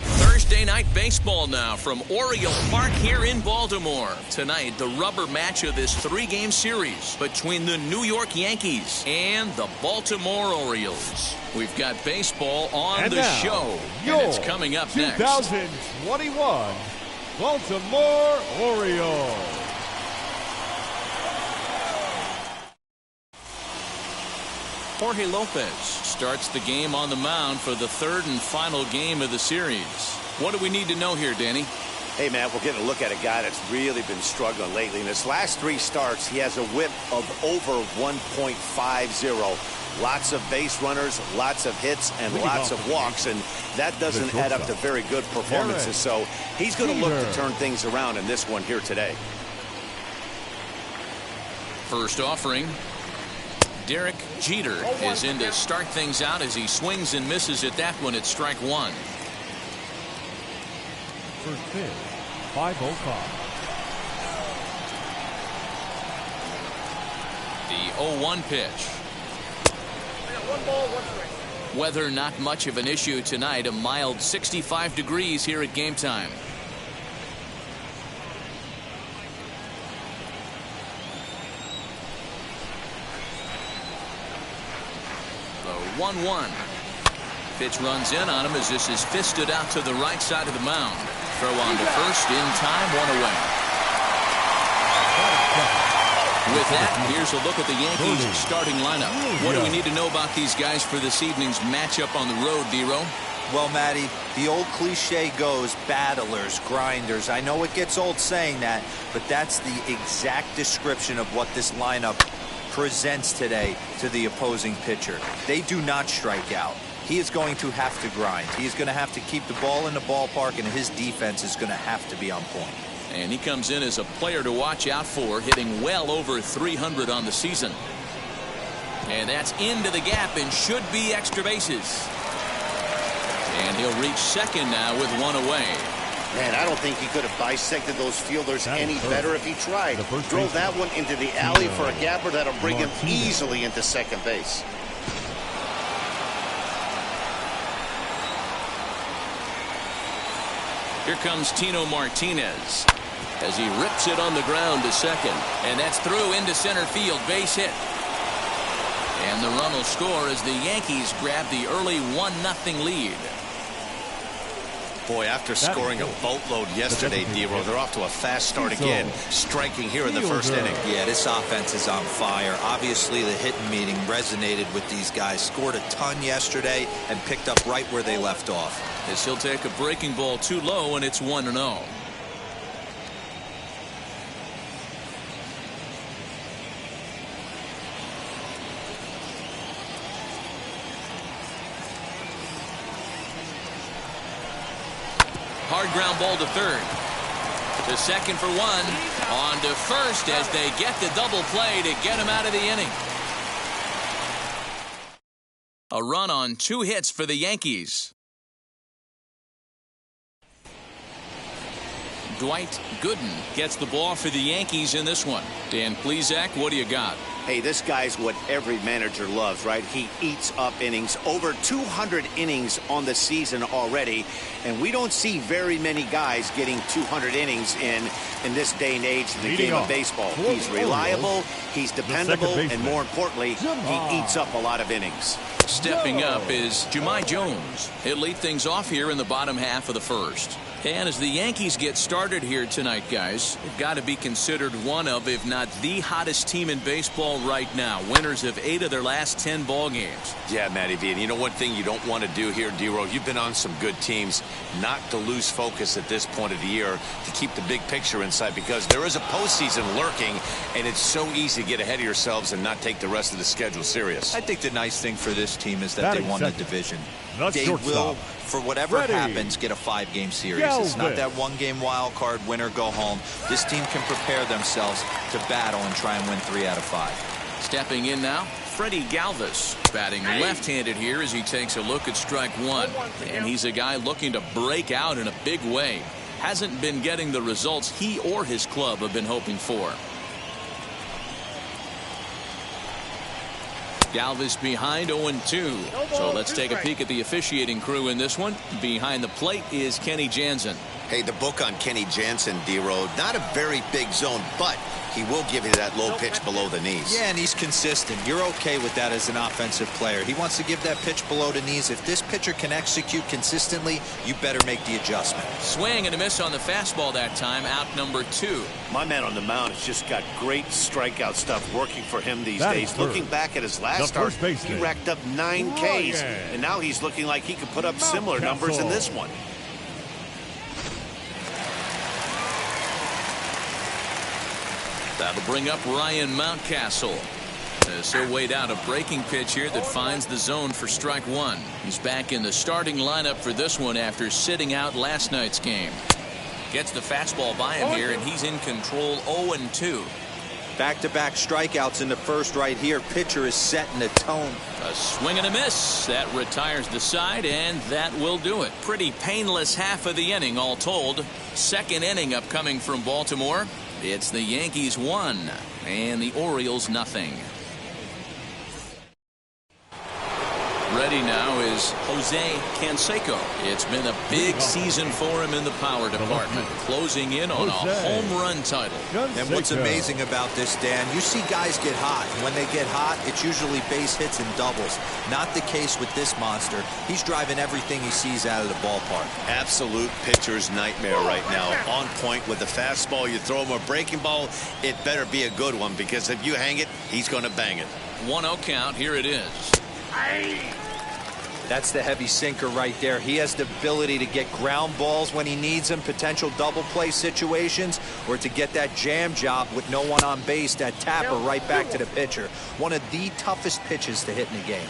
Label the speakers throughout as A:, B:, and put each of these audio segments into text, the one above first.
A: Thursday night baseball now from Oriole Park here in Baltimore. Tonight, the rubber match of this three-game series between the New York Yankees and the Baltimore Orioles. We've got baseball on the show, and it's coming up next.
B: 2021 Baltimore Orioles.
A: Jorge Lopez starts the game on the mound for the third and final game of the series. What do we need to know here, Danny?
C: Hey, Matt, we're getting a look at a guy that's really been struggling lately. In his last three starts, he has a whip of over 1.50. Lots of base runners, lots of hits, and lots of walks, and that doesn't add up to very good performances. So he's going to look to turn things around in this one here today.
A: First offering. Derek Jeter is in to start things out as he swings and misses at that one at strike one.
B: First pitch, 5-0 call.
A: The 0-1 pitch.
D: One ball, one strike.
A: Weather not much of an issue tonight. A mild 65 degrees here at game time. The 1-1. Pitch runs in on him as this is fisted out to the right side of the mound. Throw on to first in time, one away. With that, here's a look at the Yankees starting lineup. What do we need to know about these guys for this evening's matchup on the road, D-Row?
E: Well, Matty, the old cliche goes battlers, grinders. I know it gets old saying that, but that's the exact description of what this lineup presents today to the opposing pitcher. They do not strike out. He is going to have to grind. He is going to have to keep the ball in the ballpark, and his defense is going to have to be on point.
A: And he comes in as a player to watch out for, hitting well over 300 on the season. And that's into the gap and should be extra bases. And he'll reach second now with one away.
C: Man, I don't think he could have bisected those fielders any better if he tried. Drove that one into the alley for a gapper that'll bring him easily into second base.
A: Here comes Tino Martinez as he rips it on the ground to second. And that's through into center field, base hit. And the run will score as the Yankees grab the early 1-0 lead.
C: Boy, after scoring a boatload yesterday, D-Row, they're off to a fast start again, striking here in the first inning.
E: Yeah, this offense is on fire. Obviously, the hitting meeting resonated with these guys. Scored a ton yesterday and picked up right where they left off.
A: As he'll take a breaking ball too low, and it's 1-0. Hard ground ball to third. To second for one. On to first as they get the double play to get him out of the inning. A run on 2 hits for the Yankees. Dwight Gooden gets the ball for the Yankees in this one. Dan Plesac, what do you got?
C: Hey, this guy's what every manager loves, right? He eats up innings. Over 200 innings on the season already. And we don't see very many guys getting 200 innings in this day and age in the game of baseball. He's reliable, he's dependable, and more importantly, he eats up a lot of innings.
A: Stepping up is Jahmai Jones. He'll lead things off here in the bottom half of the first. And as the Yankees get started here tonight, guys, they've got to be considered one of, if not the hottest team in baseball right now. Winners of 8 of their last 10 ball games.
C: Yeah, Matty V. And you know one thing you don't want to do here, D-Row, you've been on some good teams, not to lose focus at this point of the year, to keep the big picture in sight, because there is a postseason lurking, and it's so easy to get ahead of yourselves and not take the rest of the schedule serious.
E: I think the nice thing for this team is that they won the division. They will, for whatever happens, get a 5-game series. It's not that 1-game wild card, win or go home. This team can prepare themselves to battle and try and win 3 out of 5.
A: Stepping in now, Freddie Galvis, batting left-handed here as he takes a look at strike 1. And he's a guy looking to break out in a big way. Hasn't been getting the results he or his club have been hoping for. Galvis behind 0-2. So let's take a peek at the officiating crew in this one. Behind the plate is Kenny Jansen.
C: Hey, the book on Kenny Jansen, D-Row, not a very big zone, but he will give you that low pitch below the knees.
E: Yeah, and he's consistent. You're okay with that as an offensive player. He wants to give that pitch below the knees. If this pitcher can execute consistently, you better make the adjustment.
A: Swing and a miss on the fastball that time, out number 2.
C: My man on the mound has just got great strikeout stuff working for him these days. Looking back at his last start, he racked up 9 Ks, and now he's looking like he could put up similar numbers in this one.
A: That'll bring up Ryan Mountcastle. As he'll wait out a breaking pitch here that finds the zone for strike 1. He's back in the starting lineup for this one after sitting out last night's game. Gets the fastball by him here, and he's in control. 0-2.
E: Back-to-back strikeouts in the first right here. Pitcher is setting the tone.
A: A swing and a miss. That retires the side, and that will do it. Pretty painless half of the inning, all told. Second inning upcoming from Baltimore. It's the Yankees 1 and the Orioles nothing. Ready now is Jose Canseco. It's been a big season for him in the power department, closing in on a home run title.
E: And what's amazing about this, Dan, you see guys get hot. When they get hot, it's usually base hits and doubles. Not the case with this monster. He's driving everything he sees out of the ballpark.
C: Absolute pitcher's nightmare right now. On point with the fastball. You throw him a breaking ball, it better be a good one, because if you hang it, he's going to bang it.
A: 1-0 count. Here it is.
E: That's the heavy sinker right there. He has the ability to get ground balls when he needs them, potential double play situations, or to get that jam job with no one on base, that tapper right back to the pitcher. One of the toughest pitches to hit in the game.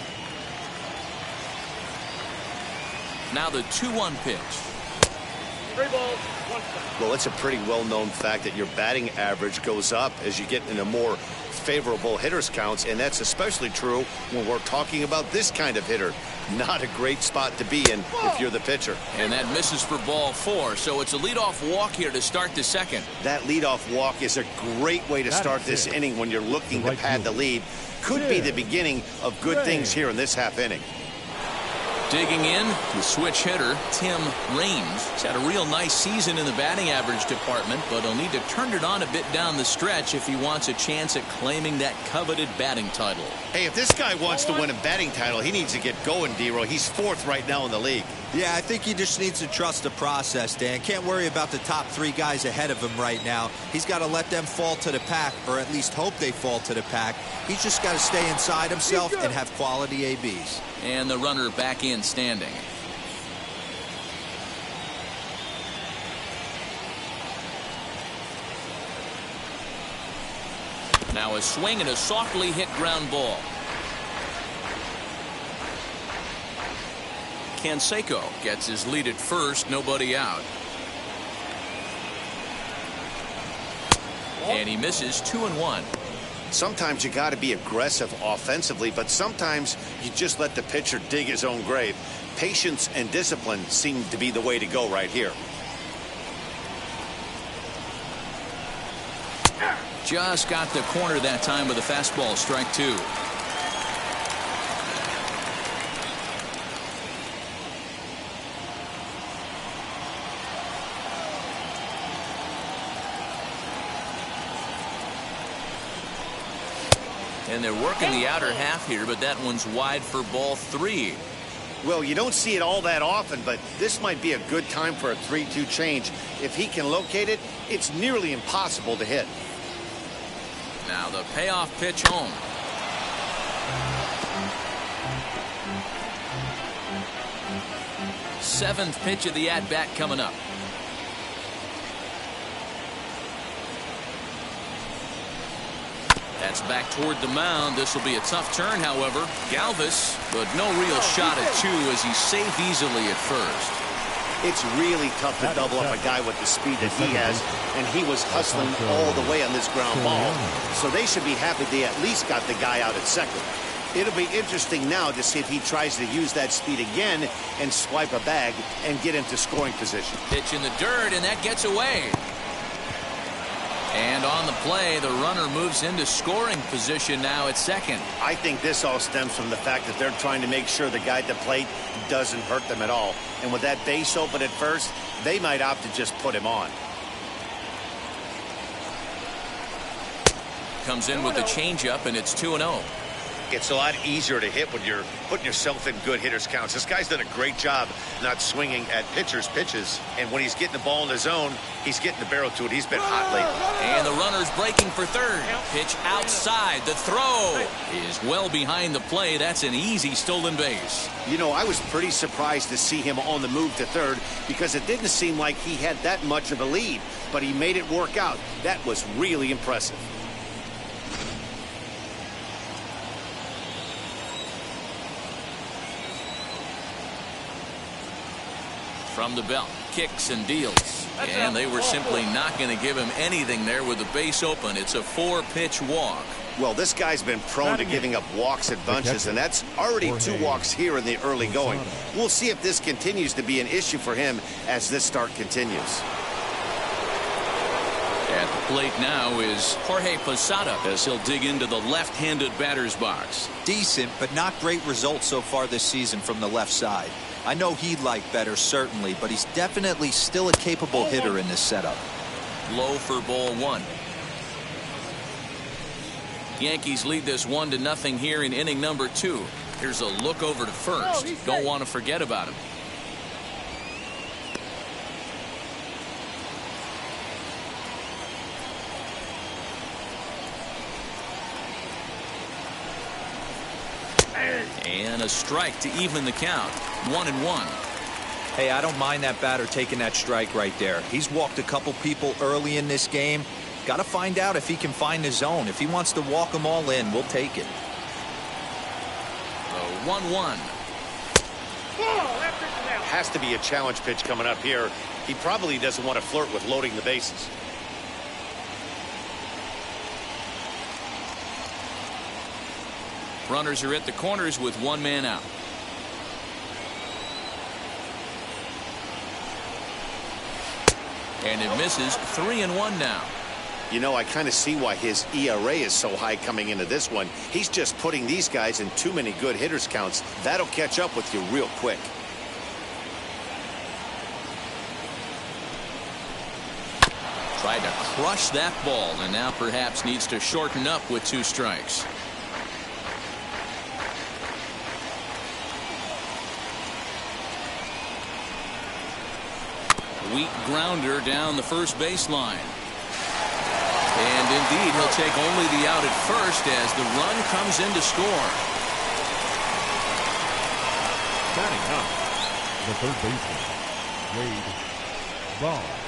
A: Now the 2-1 pitch.
D: 3 balls, 1 strike.
C: Well, it's a pretty well-known fact that your batting average goes up as you get into more favorable hitters counts, and that's especially true when we're talking about this kind of hitter. Not a great spot to be in if you're the pitcher.
A: And that misses for ball 4, so it's a leadoff walk here to start the second.
C: That leadoff walk is a great way to start this inning when you're looking to pad the lead. Could be the beginning of good things here in this half inning.
A: Digging in, the switch hitter, Tim Raines. He's had a real nice season in the batting average department, but he'll need to turn it on a bit down the stretch if he wants a chance at claiming that coveted batting title.
C: Hey, if this guy wants to win a batting title, he needs to get going, D-Row. He's 4th right now in the league.
E: Yeah, I think he just needs to trust the process, Dan. Can't worry about the top 3 guys ahead of him right now. He's got to let them fall to the pack, or at least hope they fall to the pack. He's just got to stay inside himself and have quality ABs.
A: And the runner back in standing. Now a swing and a softly hit ground ball. Canseco gets his lead at first, nobody out. And he misses 2-1.
C: Sometimes you got to be aggressive offensively, but sometimes you just let the pitcher dig his own grave. Patience and discipline seem to be the way to go right here.
A: Just got the corner that time with a fastball, strike 2. And they're working the outer half here, but that one's wide for ball 3.
C: Well, you don't see it all that often, but this might be a good time for a 3-2 change. If he can locate it, it's nearly impossible to hit.
A: Now the payoff pitch home. Seventh pitch of the at-bat coming up. That's back toward the mound. This will be a tough turn, however. Galvis, but no real shot at two as he's safe easily at first.
C: It's really tough to double up a guy with the speed that he has, and he was hustling all the way on this ground ball. So they should be happy they at least got the guy out at second. It'll be interesting now to see if he tries to use that speed again and swipe a bag and get into scoring position.
A: Pitch in the dirt, and that gets away. And on the play, the runner moves into scoring position now at second.
C: I think this all stems from the fact that they're trying to make sure the guy at the plate doesn't hurt them at all. And with that base open at first, they might opt to just put him on.
A: Comes in with the changeup, and it's 2-0.
C: It's a lot easier to hit when you're putting yourself in good hitters counts. This guy's done a great job not swinging at pitchers' pitches. And when he's getting the ball in the zone, he's getting the barrel to it. He's been hot lately.
A: And the runner's breaking for third. Pitch outside. The throw is well behind the play. That's an easy stolen base.
C: You know, I was pretty surprised to see him on the move to third because it didn't seem like he had that much of a lead. But he made it work out. That was really impressive.
A: From the belt, kicks and deals. And they were simply not going to give him anything there with the base open. It's a 4-pitch walk.
C: Well, this guy's been prone to giving up walks at bunches, and that's already 2 walks here in the early going. We'll see if this continues to be an issue for him as this start continues.
A: At the plate now is Jorge Posada as he'll dig into the left-handed batter's box.
E: Decent, but not great results so far this season from the left side. I know he'd like better, certainly, but he's definitely still a capable hitter in this setup.
A: Low for ball 1. Yankees lead this 1-0 here in inning number 2. Here's a look over to first. Don't want to forget about him. And a strike to even the count. 1-1.
E: Hey, I don't mind that batter taking that strike right there. He's walked a couple people early in this game. Got to find out if he can find his zone. If he wants to walk them all in, we'll take it.
A: 1-1.
C: Has to be a challenge pitch coming up here. He probably doesn't want to flirt with loading the bases.
A: Runners are at the corners with 1 man out. And it misses. 3-1 now.
C: You know, I kind of see why his ERA is so high coming into this one. He's just putting these guys in too many good hitters counts. That'll catch up with you real quick.
A: Tried to crush that ball and now perhaps needs to shorten up with 2 strikes. Weak grounder down the first baseline. And indeed, he'll take only the out at first as the run comes in to score.
B: Batting up, the third baseman, Wade Boggs.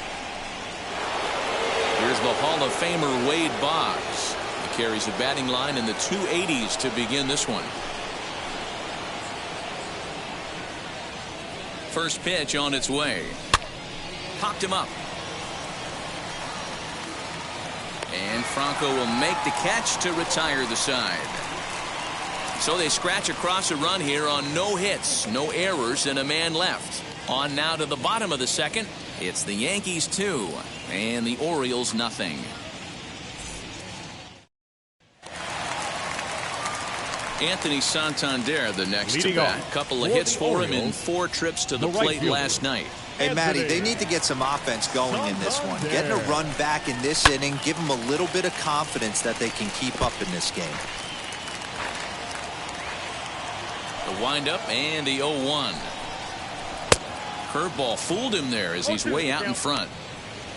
A: Here's the Hall of Famer Wade Boggs. He carries a batting line in the 280s to begin this one. First pitch on its way. Popped him up. And Franco will make the catch to retire the side. So they scratch across a run here on no hits, no errors, and a man left. On now to the bottom of the second. It's the Yankees 2 and the Orioles nothing. Anthony Santander the next to bat. Couple of hits for him in 4 trips to the plate last night.
E: Hey, Matty, they need to get some offense going in this one. Getting a run back in this inning, give them a little bit of confidence that they can keep up in this game.
A: The windup and the 0-1. Curveball fooled him there as he's way out in front.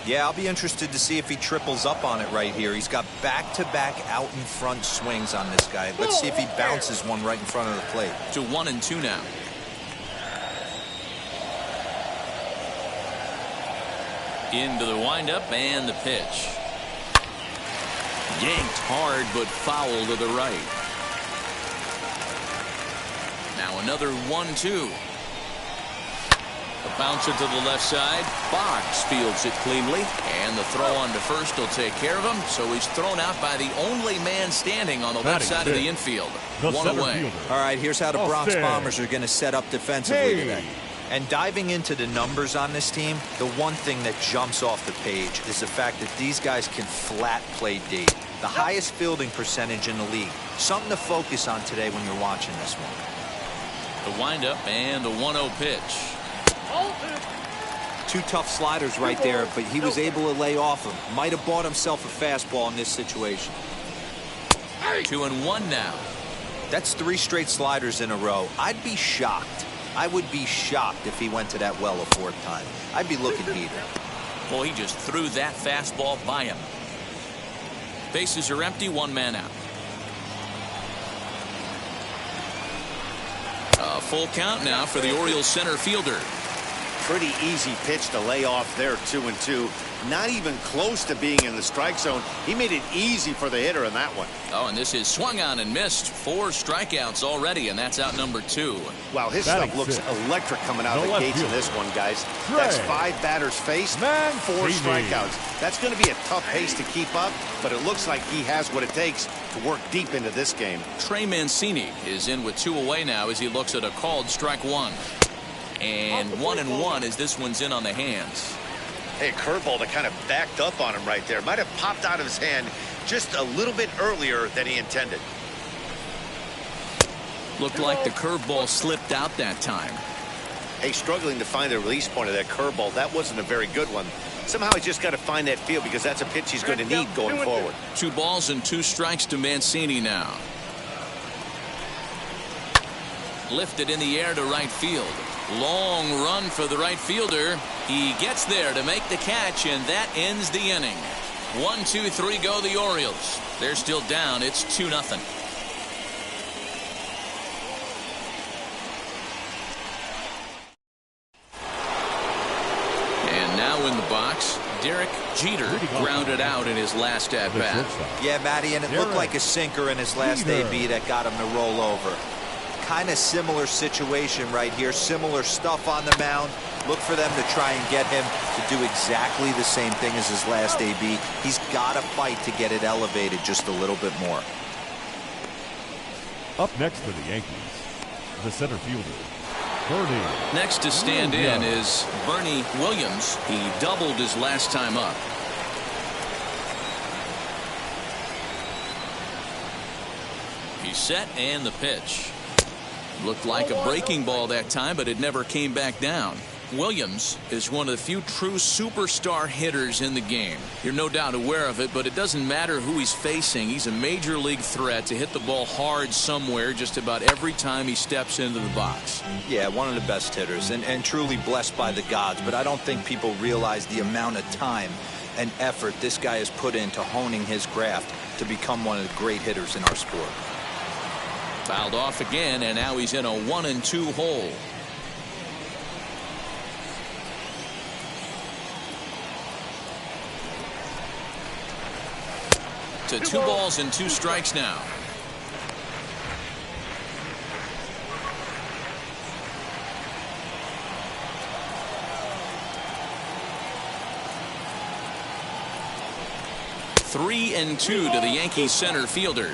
E: Yeah, I'll be interested to see if he triples up on it right here. He's got back-to-back out in front swings on this guy. Let's see if he bounces one right in front of the plate.
A: To 1-2 now. Into the windup and the pitch. Yanked hard but foul to the right. Now another 1-2. A bouncer to the left side. Boggs fields it cleanly, and the throw on to first will take care of him. So he's thrown out by the only man standing on the left side of the infield. One away.
E: All right, here's how the Bronx Bombers are going to set up defensively today. And diving into the numbers on this team, the one thing that jumps off the page is the fact that these guys can flat play D. The highest fielding percentage in the league. Something to focus on today when you're watching this one.
A: The windup and the 1-0 pitch.
E: Two tough sliders right there, but he was able to lay off them. Might have bought himself a fastball in this situation.
A: 2-1 now.
E: That's 3 straight sliders in a row. I'd be shocked. I would be shocked if he went to that well a 4th time. I'd be looking heated.
A: Boy, he just threw that fastball by him. Bases are empty, 1 man out. A full count now for the Orioles center fielder.
C: Pretty easy pitch to lay off there, 2-2. Not even close to being in the strike zone. He made it easy for the hitter in that one.
A: Oh, and this is swung on and missed. 4 strikeouts already, and that's out number 2.
C: Wow, his stuff looks electric coming out of the gates in this one, guys. That's 5 batters faced, 4 strikeouts. That's going to be a tough pace to keep up, but it looks like he has what it takes to work deep into this game.
A: Trey Mancini is in with 2 away now as he looks at a called strike 1. And 1-1 as this one's in on the hands.
C: Hey, a curveball that kind of backed up on him right there. Might have popped out of his hand just a little bit earlier than he intended.
A: Looked like the curveball slipped out that time.
C: Hey, struggling to find the release point of that curveball. That wasn't a very good one. Somehow he's just got to find that feel because that's a pitch he's going to need going forward.
A: 2 balls and 2 strikes to Mancini now. Lifted in the air to right field. Long run for the right fielder. He gets there to make the catch, and that ends the inning. 1, 2, 3 go the Orioles. They're still down. It's 2-0. And now in the box, Derek Jeter grounded out in his last at-bat.
E: Yeah, Matty, and it looked like a sinker in his last AB that got him to roll over. Kind of similar situation right here. Similar stuff on the mound. Look for them to try and get him to do exactly the same thing as his last AB. He's got to fight to get it elevated just a little bit more.
B: Up next for the Yankees, the center fielder, Bernie.
A: Next to stand in is Bernie Williams. He doubled his last time up. He's set and the pitch. Looked like a breaking ball that time, but it never came back down. Williams is one of the few true superstar hitters in the game. You're no doubt aware of it, but it doesn't matter who he's facing. He's a major league threat to hit the ball hard somewhere just about every time he steps into the box.
E: Yeah, one of the best hitters and truly blessed by the gods, but I don't think people realize the amount of time and effort this guy has put into honing his craft to become one of the great hitters in our sport.
A: Fouled off again, and now he's in a 1-2 hole. To 2 balls and 2 strikes now. Three and 2 to the Yankees center fielder.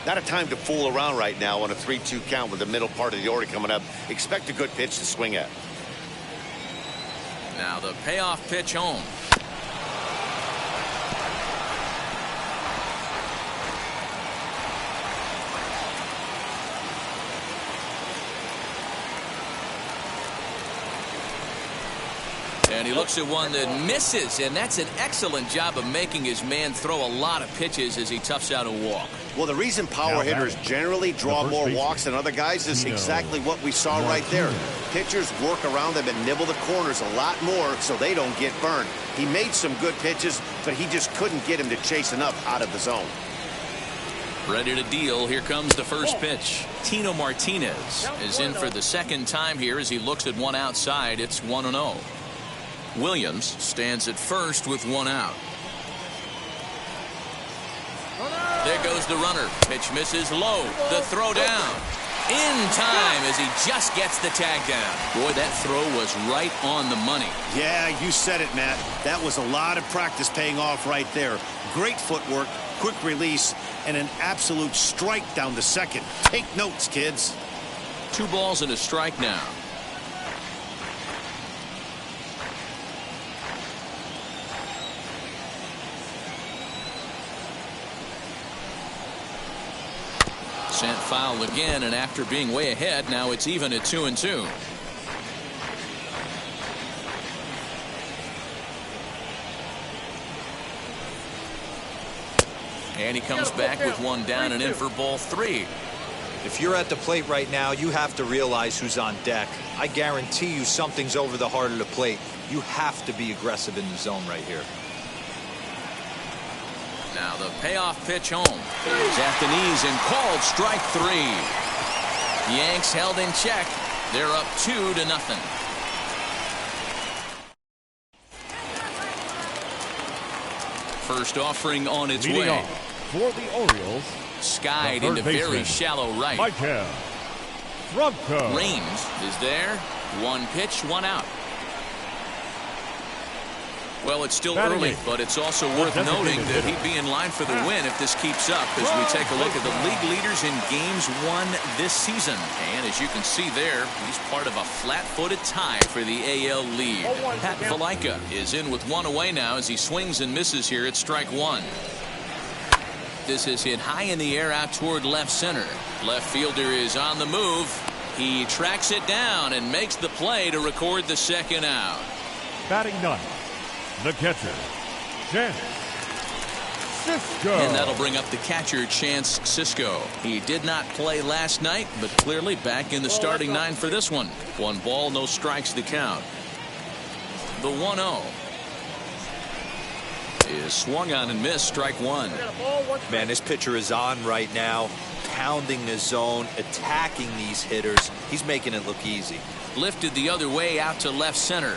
C: Not a time to fool around right now on a 3-2 count with the middle part of the order coming up. Expect a good pitch to swing at.
A: Now the payoff pitch home. And he looks at one that misses, and that's an excellent job of making his man throw a lot of pitches as he toughs out a walk.
C: Well, the reason power hitters generally draw more walks than other guys is exactly what we saw right there. Pitchers work around them and nibble the corners a lot more so they don't get burned. He made some good pitches, but he just couldn't get him to chase enough out of the zone.
A: Ready to deal. Here comes the first pitch. Tino Martinez is in for the second time here as he looks at one outside. It's 1-0. Williams stands at first with one out. There goes the runner. Pitch misses low. The throw down. In time as he just gets the tag down. Boy, that throw was right on the money.
C: Yeah, you said it, Matt. That was a lot of practice paying off right there. Great footwork, quick release, and an absolute strike down the second. Take notes, kids.
A: 2 balls and a strike now. Sent foul again, and after being way ahead, now it's even at 2-2. And he comes back with one down and in for ball 3.
E: If you're at the plate right now, you have to realize who's on deck. I guarantee you something's over the heart of the plate. You have to be aggressive in the zone right here.
A: Now the payoff pitch home. Is at the knees and called strike 3. Yanks held in check. They're up 2-0. First offering on its
B: Leading
A: way.
B: off for the Orioles,
A: Skied
B: the
A: into
B: third
A: very
B: baseman,
A: shallow right. Raines is there. One pitch, one out. Well, it's still early, but it's also worth noting that he'd be in line for the win if this keeps up as we take a look at the league leaders in games won this season. And as you can see there, he's part of a flat-footed tie for the AL lead. Pat Valaika is in with one away now as he swings and misses here at strike 1. This is hit high in the air out toward left center. Left fielder is on the move. He tracks it down and makes the play to record the second out.
B: Batting ninth, the catcher, Chance Cisco.
A: And that'll bring up the catcher, Chance Cisco. He did not play last night, but clearly back in the starting 9 for this one. 1 ball, no strikes to count. The 1-0 is swung on and missed, strike 1.
E: Man, this pitcher is on right now, pounding the zone, attacking these hitters. He's making it look easy.
A: Lifted the other way out to left center.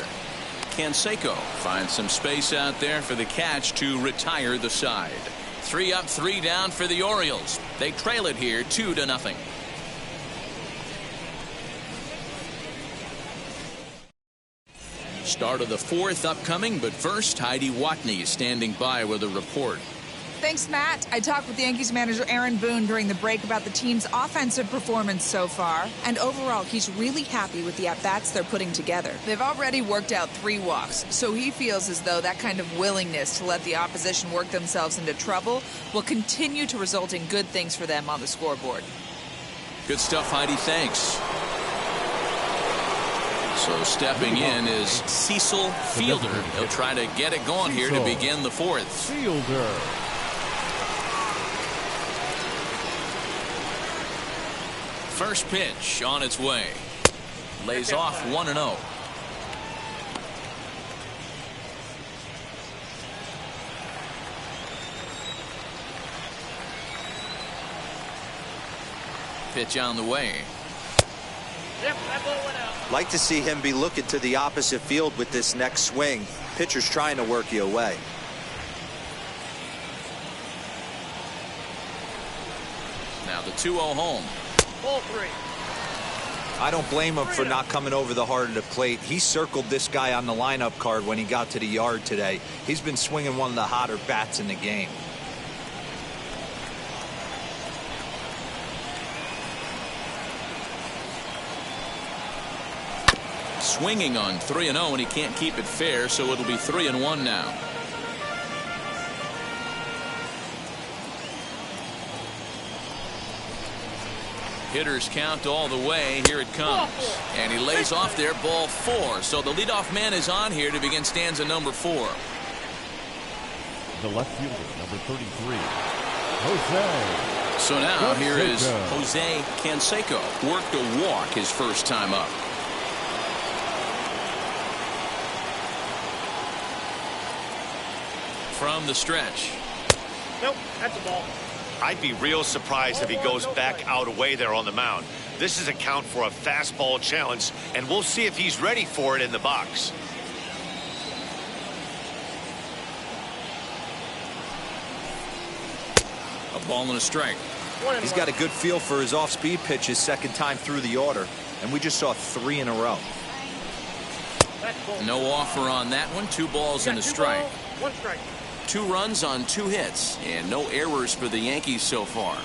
A: Canseco finds some space out there for the catch to retire the side. 3 up, 3 down for the Orioles. They trail it here 2-0. Start of the 4th upcoming, but first Heidi Watney standing by with a report.
F: Thanks, Matt. I talked with Yankees manager Aaron Boone during the break about the team's offensive performance so far. And overall, he's really happy with the at-bats they're putting together. They've already worked out 3 walks, so he feels as though that kind of willingness to let the opposition work themselves into trouble will continue to result in good things for them on the scoreboard.
A: Good stuff, Heidi. Thanks. So stepping in is Cecil Fielder. He'll try to get it going here to begin the 4th.
B: Fielder.
A: First pitch on its way. Lays off 1-0. Pitch on the way.
E: Like to see him be looking to the opposite field with this next swing. Pitcher's trying to work you away.
A: Now the 2-0 home.
D: Ball 3.
E: I don't blame him for not coming over the heart of the plate. He circled this guy on the lineup card when he got to the yard today. He's been swinging one of the hotter bats in the game.
A: Swinging on 3-0, and he can't keep it fair, so it'll be 3-1 now. Hitters count all the way. Here it comes. And he lays off there, ball 4. So the leadoff man is on here to begin stanza number 4.
B: The left fielder, number 33, Jose.
A: So now here is Jose Canseco. Worked a walk his first time up. From the stretch.
D: Nope, that's a ball.
C: I'd be real surprised if he goes back out away there on the mound. This is a count for a fastball challenge, and we'll see if he's ready for it in the box.
A: A ball and a strike.
E: He's got a good feel for his off-speed pitches second time through the order, and we just saw 3 in a row.
A: No offer on that one. 2 balls and a strike.
D: 1 strike.
A: 2 runs on 2 hits, and no errors for the Yankees so far.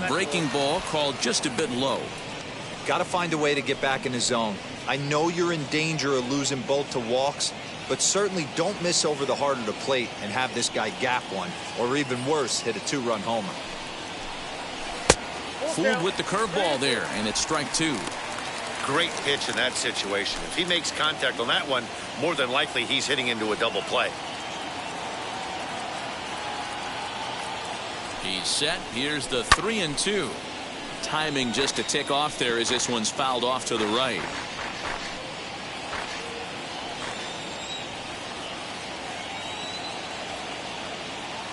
A: Breaking ball called just a bit low.
E: Got to find a way to get back in the zone. I know you're in danger of losing both to walks, but certainly don't miss over the heart of the plate and have this guy gap one, or even worse, hit a 2-run homer.
A: Fooled with the curveball there, and it's strike 2.
C: Great pitch in that situation. If he makes contact on that one, more than likely he's hitting into a double play.
A: He's set. Here's the 3-2. Timing just a tick off there as this one's fouled off to the right.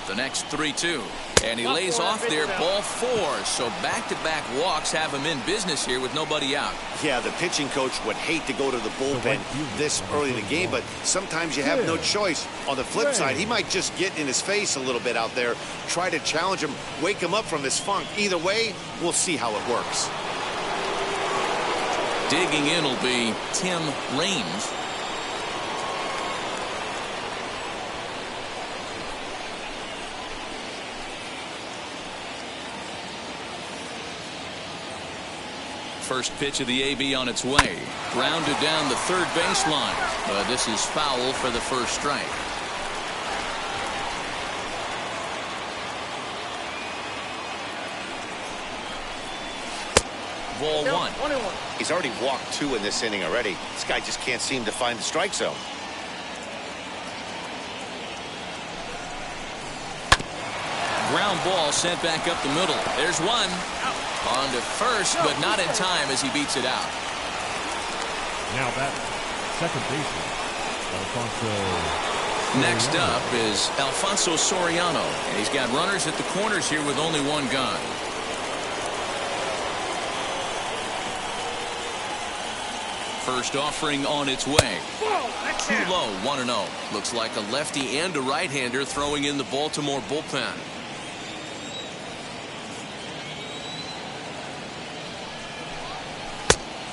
A: The next 3-2. And he lays off there, ball 4. So back-to-back walks have him in business here with nobody out.
C: Yeah, the pitching coach would hate to go to the bullpen this early in the game, but sometimes you have no choice. On the flip side, he might just get in his face a little bit out there, try to challenge him, wake him up from his funk. Either way, we'll see how it works.
A: Digging in will be Tim Raines. First pitch of the AB on its way. Grounded down the third baseline. But this is foul for the first strike. Ball 1.
C: He's already walked 2 in this inning already. This guy just can't seem to find the strike zone.
A: Ground ball sent back up the middle. There's one. On to first, but not in time as he beats it out.
B: Now that second baseman, Alfonso.
A: Next up is Alfonso Soriano, and he's got runners at the corners here with only 1 gun. First offering on its way. Too low, 1-0. Looks like a lefty and a right-hander throwing in the Baltimore bullpen.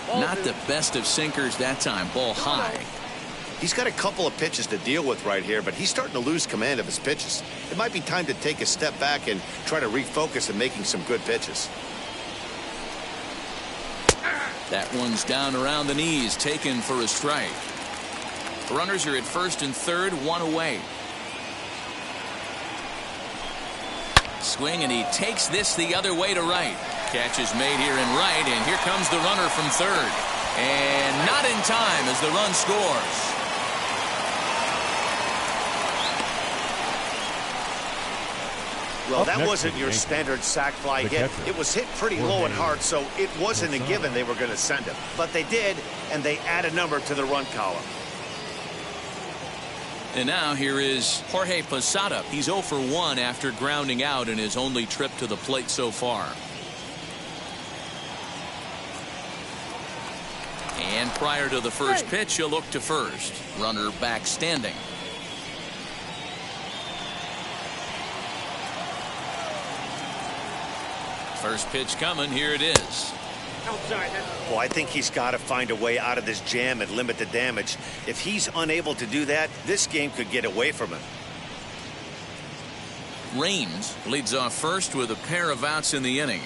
A: Not the best of sinkers that time. Ball high.
C: He's got a couple of pitches to deal with right here, but he's starting to lose command of his pitches. It might be time to take a step back and try to refocus on making some good pitches.
A: That one's down around the knees, taken for a strike. Runners are at first and third, 1 away. Swing, and he takes this the other way to right. Catch is made here in right, and here comes the runner from third. And not in time as the run scores.
C: Well, that wasn't your standard sac fly hit. It was hit pretty low and hard, so it wasn't a given they were going to send him. But they did, and they add a number to the run column.
A: And now here is Jorge Posada. He's 0 for 1 after grounding out in his only trip to the plate so far. And prior to the first pitch, he'll look to first. Runner back standing. First pitch coming. Here it is.
C: Well, I think he's got to find a way out of this jam and limit the damage. If he's unable to do that, this game could get away from him.
A: Raines leads off first with a pair of outs in the inning.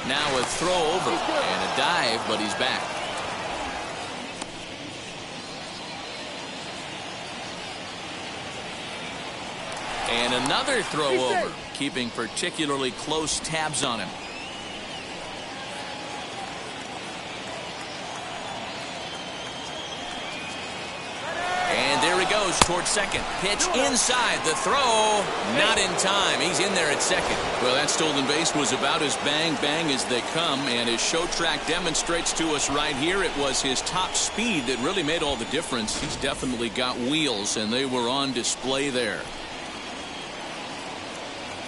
A: Now a throw over and a dive, but he's back. And another throw over, keeping particularly close tabs on him. And there he goes towards second. Pitch inside. The throw not in time. He's in there at second. Well, that stolen base was about as bang as they come, and his show track demonstrates to us right here it was his top speed that really made all the difference. He's definitely got wheels, and they were on display there.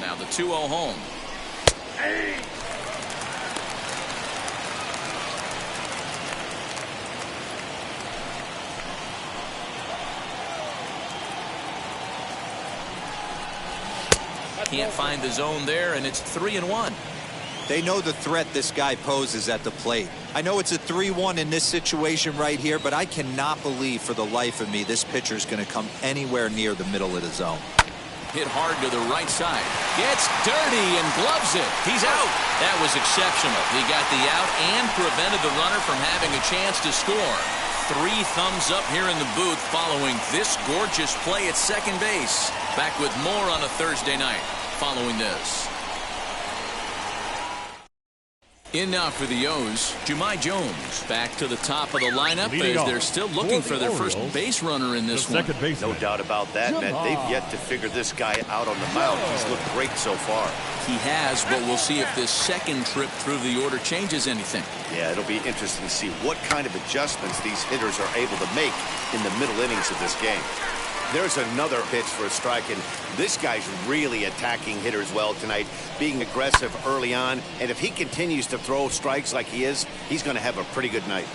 A: Now the 2-0 home. Can't find the zone there, and it's 3-1.
E: They know the threat this guy poses at the plate. I know it's a 3-1 in this situation right here, but I cannot believe for the life of me this pitcher is going to come anywhere near the middle of the zone.
A: Hit hard to the right side. Gets dirty and gloves it. He's out. That was exceptional. He got the out and prevented the runner from having a chance to score. 3 thumbs up here in the booth following this gorgeous play at second base. Back with more on a Thursday night following this. In now for the O's, Jahmai Jones back to the top of the lineup as they're still looking for their first base runner in this one.
C: No doubt about that, Matt. They've yet to figure this guy out on the mound. He's looked great so far.
A: He has, but we'll see if this second trip through the order changes anything.
C: Yeah, it'll be interesting to see what kind of adjustments these hitters are able to make in the middle innings of this game. There's another pitch for a strike, and this guy's really attacking hitters well tonight, being aggressive early on, and if he continues to throw strikes like he is, he's going to have a pretty good night.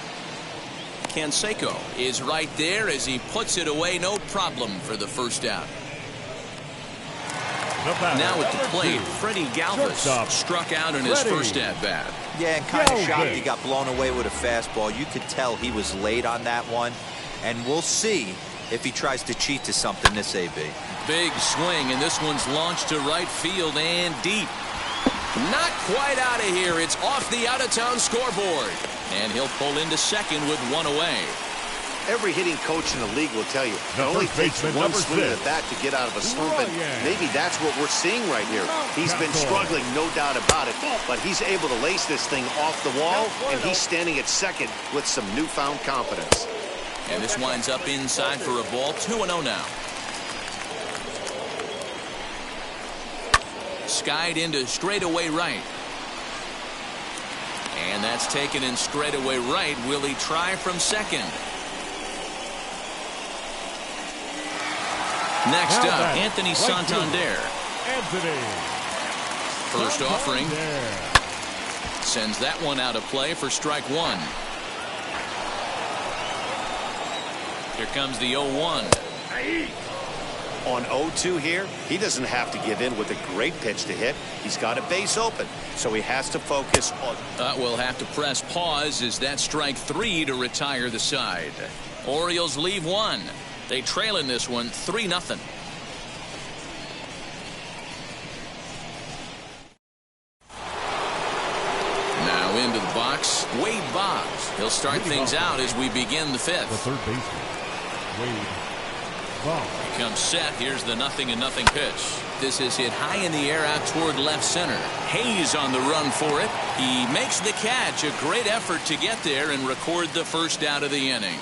A: Canseco is right there as he puts it away, no problem for the first out. Now at the plate, Freddie Galvis struck out in his first at-bat.
E: Yeah, and kind of shocked he got blown away with a fastball. You could tell he was late on that one, and we'll see if he tries to cheat to something this AB.
A: Big swing, and this one's launched to right field and deep. Not quite out of here. It's off the out-of-town scoreboard. And he'll pull into second with one away.
C: Every hitting coach in the league will tell you it only takes one swing of the bat to get out of a slump, and maybe that's what we're seeing right here. He's been struggling, no doubt about it, but he's able to lace this thing off the wall, and he's standing at second with some newfound confidence.
A: And this winds up inside for a ball. 2-0 now. Skied into straightaway right. And that's taken in straightaway right. Will he try from second? Next up, Anthony Santander. First offering. Sends that one out of play for strike one. Here comes the 0-1.
C: On 0-2 here, he doesn't have to give in with a great pitch to hit. He's got a base open, so he has to focus on.
A: We'll have to press pause as that strike 3 to retire the side. Orioles leave one. They trail in this one 3-0. Now into the box, Wade Boggs. He'll start things out as we begin the fifth.
B: The third baseman, Wade Boggs.
A: He comes set. Here's the 0-0 pitch. This is hit high in the air out toward left center. Hayes on the run for it. He makes the catch. A great effort to get there and record the first out of the inning.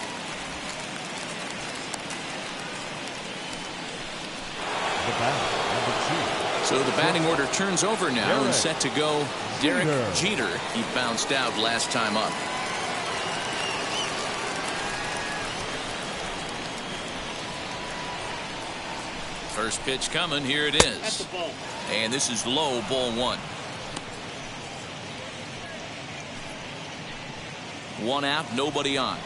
A: So the batting order turns over now and set to go Derek Jeter. He bounced out last time up. First pitch coming. Here it is.
D: That's the ball.
A: And this is low, ball one. One out, nobody on.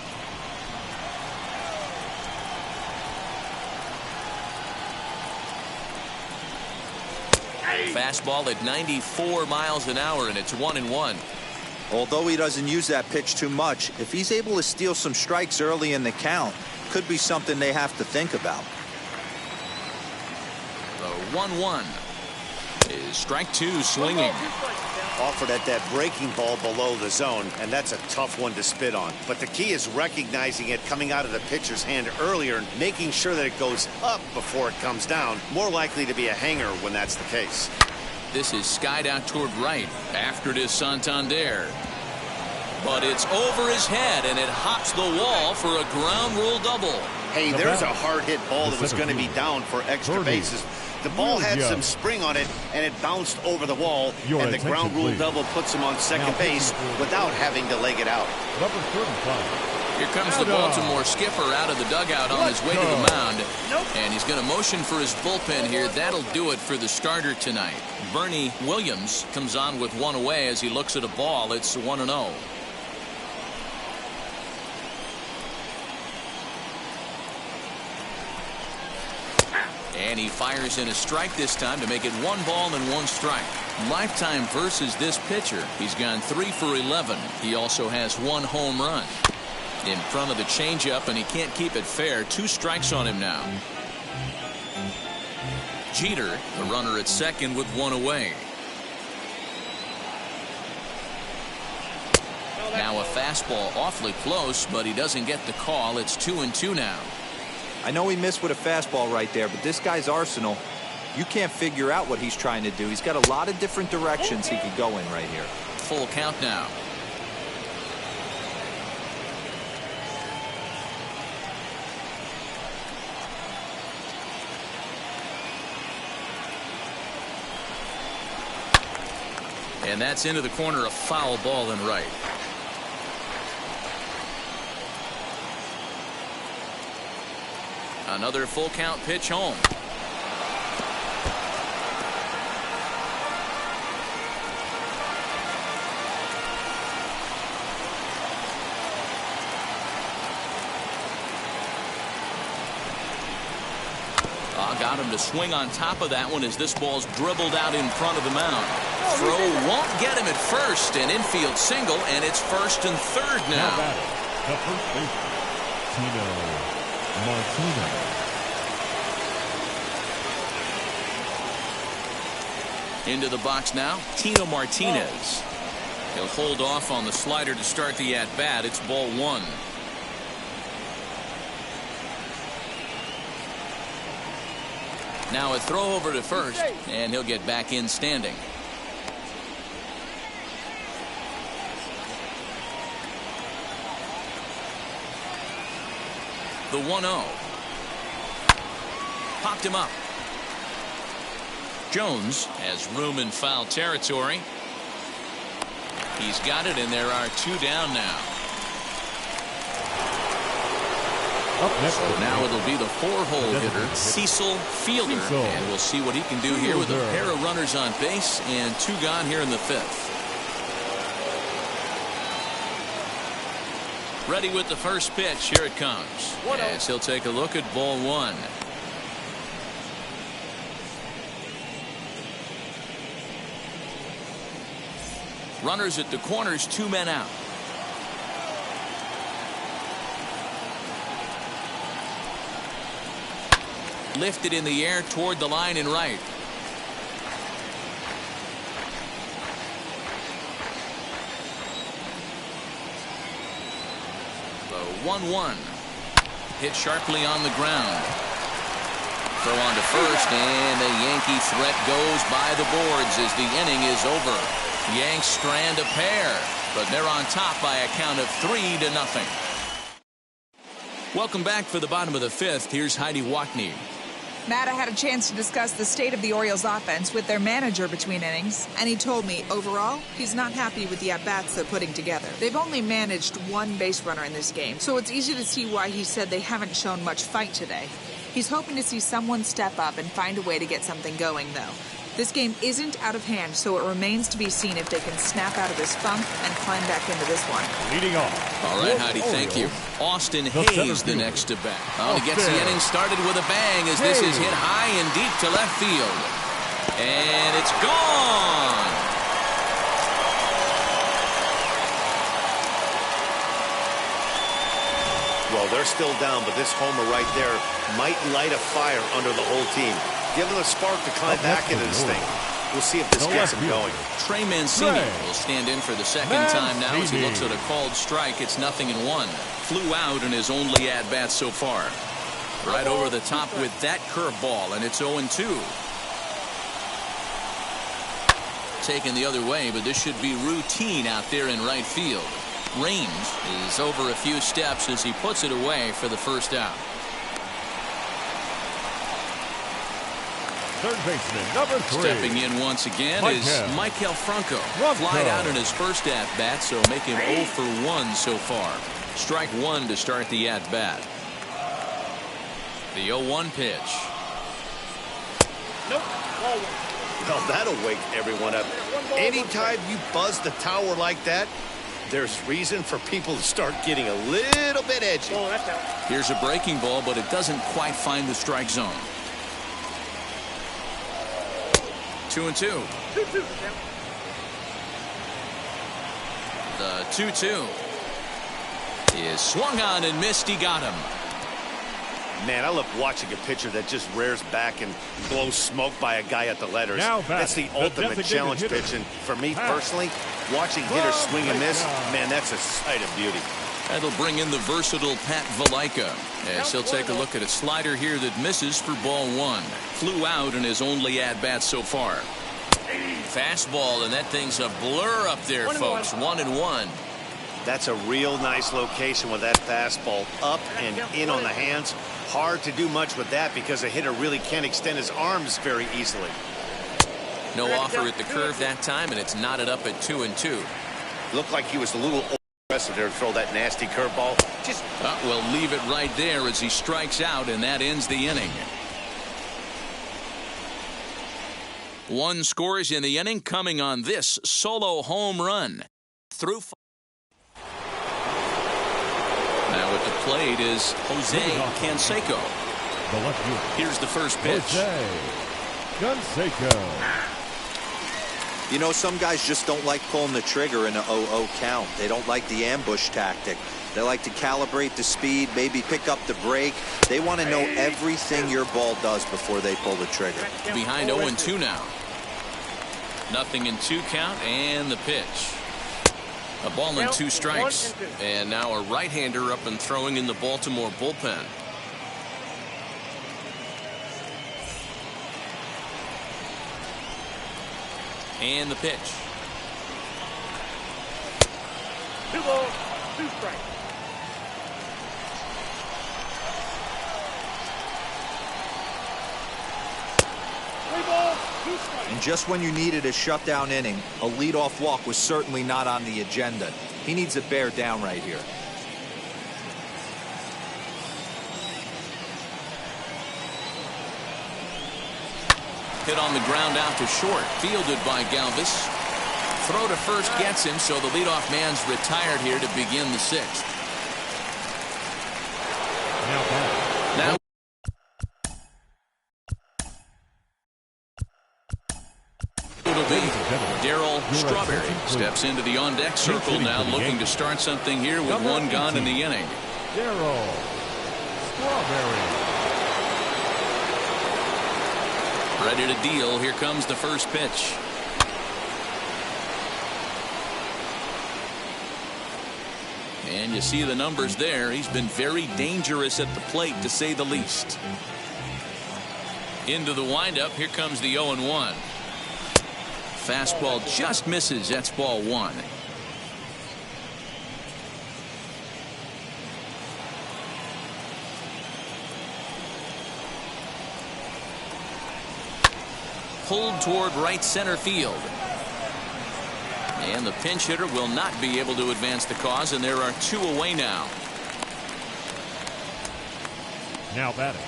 A: Fastball at 94 miles an hour, and it's 1-1.
E: Although he doesn't use that pitch too much, if he's able to steal some strikes early in the count, could be something they have to think about.
A: The 1-1. is strike two swinging.
C: Offered at that breaking ball below the zone, and that's a tough one to spit on. But the key is recognizing it coming out of the pitcher's hand earlier and making sure that it goes up before it comes down. More likely to be a hanger when that's the case.
A: This is skied out toward right. After it is Santander. But it's over his head, and it hops the wall for a ground rule double.
C: Hey, there's a hard hit ball that was going to be down for extra bases. The ball had some spring on it, and it bounced over the wall, and the ground rule double puts him on second base without having to leg it out.
B: Number 35.
A: Here comes the Baltimore skipper out of the dugout on his way to the mound. And he's going to motion for his bullpen here. That'll do it for the starter tonight. Bernie Williams comes on with one away as he looks at a ball. It's 1-0. And he fires in a strike this time to make it 1 ball and 1 strike. Lifetime versus this pitcher. He's gone 3 for 11. He also has 1 home run. In front of the changeup, and he can't keep it fair. 2 strikes on him now. Jeter, the runner at second with 1 away. Now a fastball awfully close, but he doesn't get the call. It's 2-2 now.
E: I know he missed with a fastball right there, but this guy's arsenal, you can't figure out what he's trying to do. He's got a lot of different directions he could go in right here.
A: Full count now. And that's into the corner, a foul ball and right. Another full count pitch home. Got him to swing on top of that one as this ball's dribbled out in front of the mound. Throw won't get him at first. An infield single, and it's first and third now.
B: The first baseman, Tino Martinez.
A: Into the box now, Tino Martinez. He'll hold off on the slider to start the at-bat. It's ball 1. Now a throw over to first, and he'll get back in standing. The 1-0. Popped him up. Jones has room in foul territory. He's got it, and there are 2 down now.
B: Up next,
A: now it'll be the 4-hole hitter, Cecil Fielder. And we'll see what he can do here with a pair of runners on base and 2 gone here in the 5th. Ready with the first pitch. Here it comes. As he'll take a look at ball 1. Runners at the corners, 2 men out. Lifted in the air toward the line and right. The 1-1. Hit sharply on the ground. Throw on to first, and the Yankee threat goes by the boards as the inning is over. Yanks strand a pair, but they're on top by a count of 3-0. Welcome back for the bottom of the 5th. Here's Heidi Watney.
F: Matt, I had a chance to discuss the state of the Orioles offense with their manager between innings, and he told me, overall, he's not happy with the at-bats they're putting together. They've only managed 1 base runner in this game, so it's easy to see why he said they haven't shown much fight today. He's hoping to see someone step up and find a way to get something going, though. This game isn't out of hand, so it remains to be seen if they can snap out of this funk and climb back into this one.
B: Leading off.
A: All right, Heidi, thank you. Austin Hayes, the next to bat. He gets the inning started with a bang as this is hit high and deep to left field. And it's gone.
C: Well, they're still down, but this homer right there might light a fire under the whole team. Give them a spark to climb back into this thing. We'll see if this gets him going.
A: Trey Mancini will stand in for the second time now as he looks at a called strike. It's 0-1. Flew out in his only at-bat so far. Right over the top with that curveball, and it's 0-2. Taken the other way, but this should be routine out there in right field. Range is over a few steps as he puts it away for the first out.
B: Third baseman, number 3.
A: Stepping in once again is Maikel Franco. Flied out in his first at-bat, so make him 0 for 1 so far. Strike 1 to start the at-bat. The 0-1 pitch.
D: Nope.
C: Well, that'll wake everyone up. Anytime you buzz the tower like that, there's reason for people to start getting a little bit edgy.
D: Oh, that's out.
A: Here's a breaking ball, but it doesn't quite find the strike zone. 2-2.
D: 2-2.
A: The 2-2 is swung on and missed. He got him.
C: Man, I love watching a pitcher that just rears back and blows smoke by a guy at the letters. That's the ultimate challenge pitch. And for me personally, watching hitters swing and miss, man, that's a sight of beauty.
A: That'll bring in the versatile Pat Valaika as he'll take a look at a slider here that misses for ball 1. Flew out in his only at-bat so far. Fastball, and that thing's a blur up there, folks. 1-1.
C: That's a real nice location with that fastball up and in on the hands. Hard to do much with that because a hitter really can't extend his arms very easily.
A: No offer at the curve that time, and it's knotted up at 2-2.
C: Looked like he was a little aggressive there to throw that nasty curveball.
A: We'll leave it right there as he strikes out, and that ends the inning. 1 scores in the inning, coming on this solo home run. Through. Now at the plate is Jose Canseco. Here's the first pitch.
B: Jose Canseco.
E: You know, some guys just don't like pulling the trigger in an 0-0 count. They don't like the ambush tactic. They like to calibrate the speed, maybe pick up the brake. They want to know everything your ball does before they pull the trigger.
A: Behind 0-2 now. 0-2 count, and the pitch. A ball and 2 strikes. And now a right-hander up and throwing in the Baltimore bullpen. And the pitch.
D: 2 balls, 2 strikes.
E: And just when you needed a shutdown inning, a leadoff walk was certainly not on the agenda. He needs to bear down right here.
A: Hit on the ground out to short, fielded by Galvis. Throw to first gets him, so the leadoff man's retired here to begin the 6th. Now it'll be Darryl Strawberry steps into the on-deck circle now, looking to start something here with 1 gone in the inning.
B: Darryl Strawberry.
A: Ready to deal. Here comes the first pitch. And you see the numbers there. He's been very dangerous at the plate, to say the least. Into the windup. Here comes the 0-1. Fastball just misses. That's ball 1. Pulled toward right center field. And the pinch hitter will not be able to advance the cause, and there are 2 away now.
B: Now batting,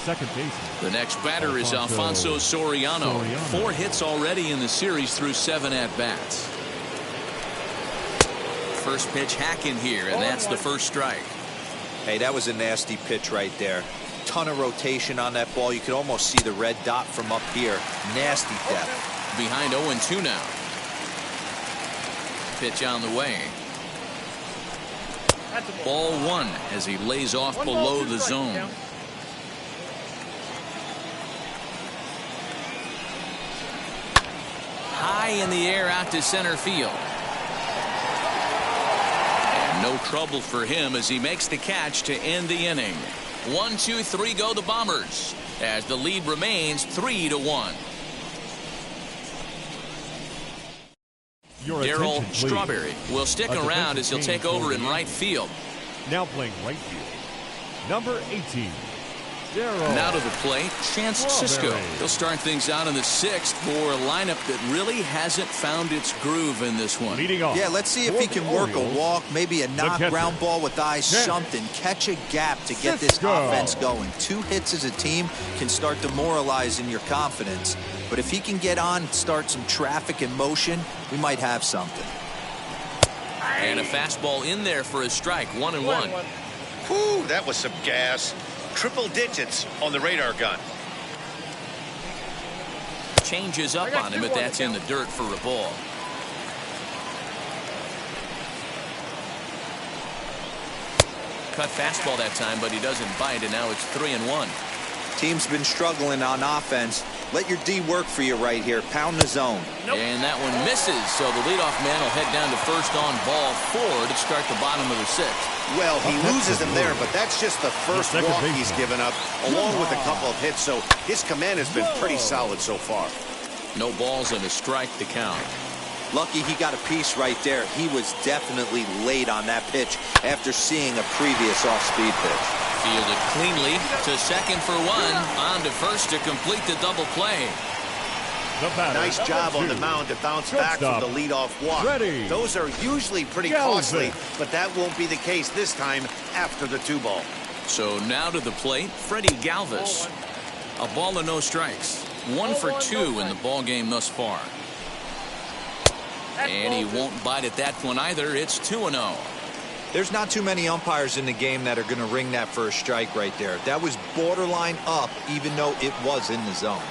B: second baseman.
A: The next batter is Alfonso Soriano. 4 hits already in the series through 7 at-bats. First pitch hacking here, and that's the first strike.
E: Hey, that was a nasty pitch right there. Ton of rotation on that ball. You could almost see the red dot from up here. Nasty depth.
A: Behind 0-2 now. Pitch on the way. Ball 1 as he lays off below the zone. in the air out to center field. And no trouble for him as he makes the catch to end the inning. 1, 2, 3 go the Bombers as the lead remains 3-1. Darryl Strawberry will stick around as he'll take over in right field.
B: Now playing right field, number 18, Darryl.
A: Now to the plate, Chance Sisco. He'll start things out in the 6th for a lineup that really hasn't found its groove in this one.
E: Yeah, let's see if he can work a walk, maybe a knock, ground ball with eyes, something. Catch a gap to get this offense going. 2 hits as a team can start demoralizing your confidence. But if he can get on, start some traffic in motion, we might have something.
A: And a fastball in there for a strike, 1-1.
C: Whew, that was some gas. Triple digits on the radar gun.
A: Changes up on him, but that's in the dirt for a ball. Cut fastball that time, but he doesn't bite, and now it's 3-1.
E: Team's been struggling on offense. Let your D work for you right here. Pound the zone.
A: And that one misses, so the leadoff man will head down to first on ball 4 to start the bottom of the 6th.
C: Well, he loses him there, but that's just the first walk he's given up, along with a couple of hits, so his command has been pretty solid so far.
A: No balls and a strike to count.
E: Lucky he got a piece right there. He was definitely late on that pitch after seeing a previous off-speed pitch.
A: Fielded cleanly to second for 1. On to first to complete the double play.
C: Nice job on the mound to bounce back from the leadoff walk. Those are usually pretty costly, but that won't be the case this time after the 2-ball.
A: So now to the plate, Freddie Galvis. A ball and no strikes. 1 for 2 in the ball game thus far. And he won't bite at that one either. It's 2-0.
E: There's not too many umpires in the game that are going to ring that first strike right there. That was borderline up, even though it was in the zone.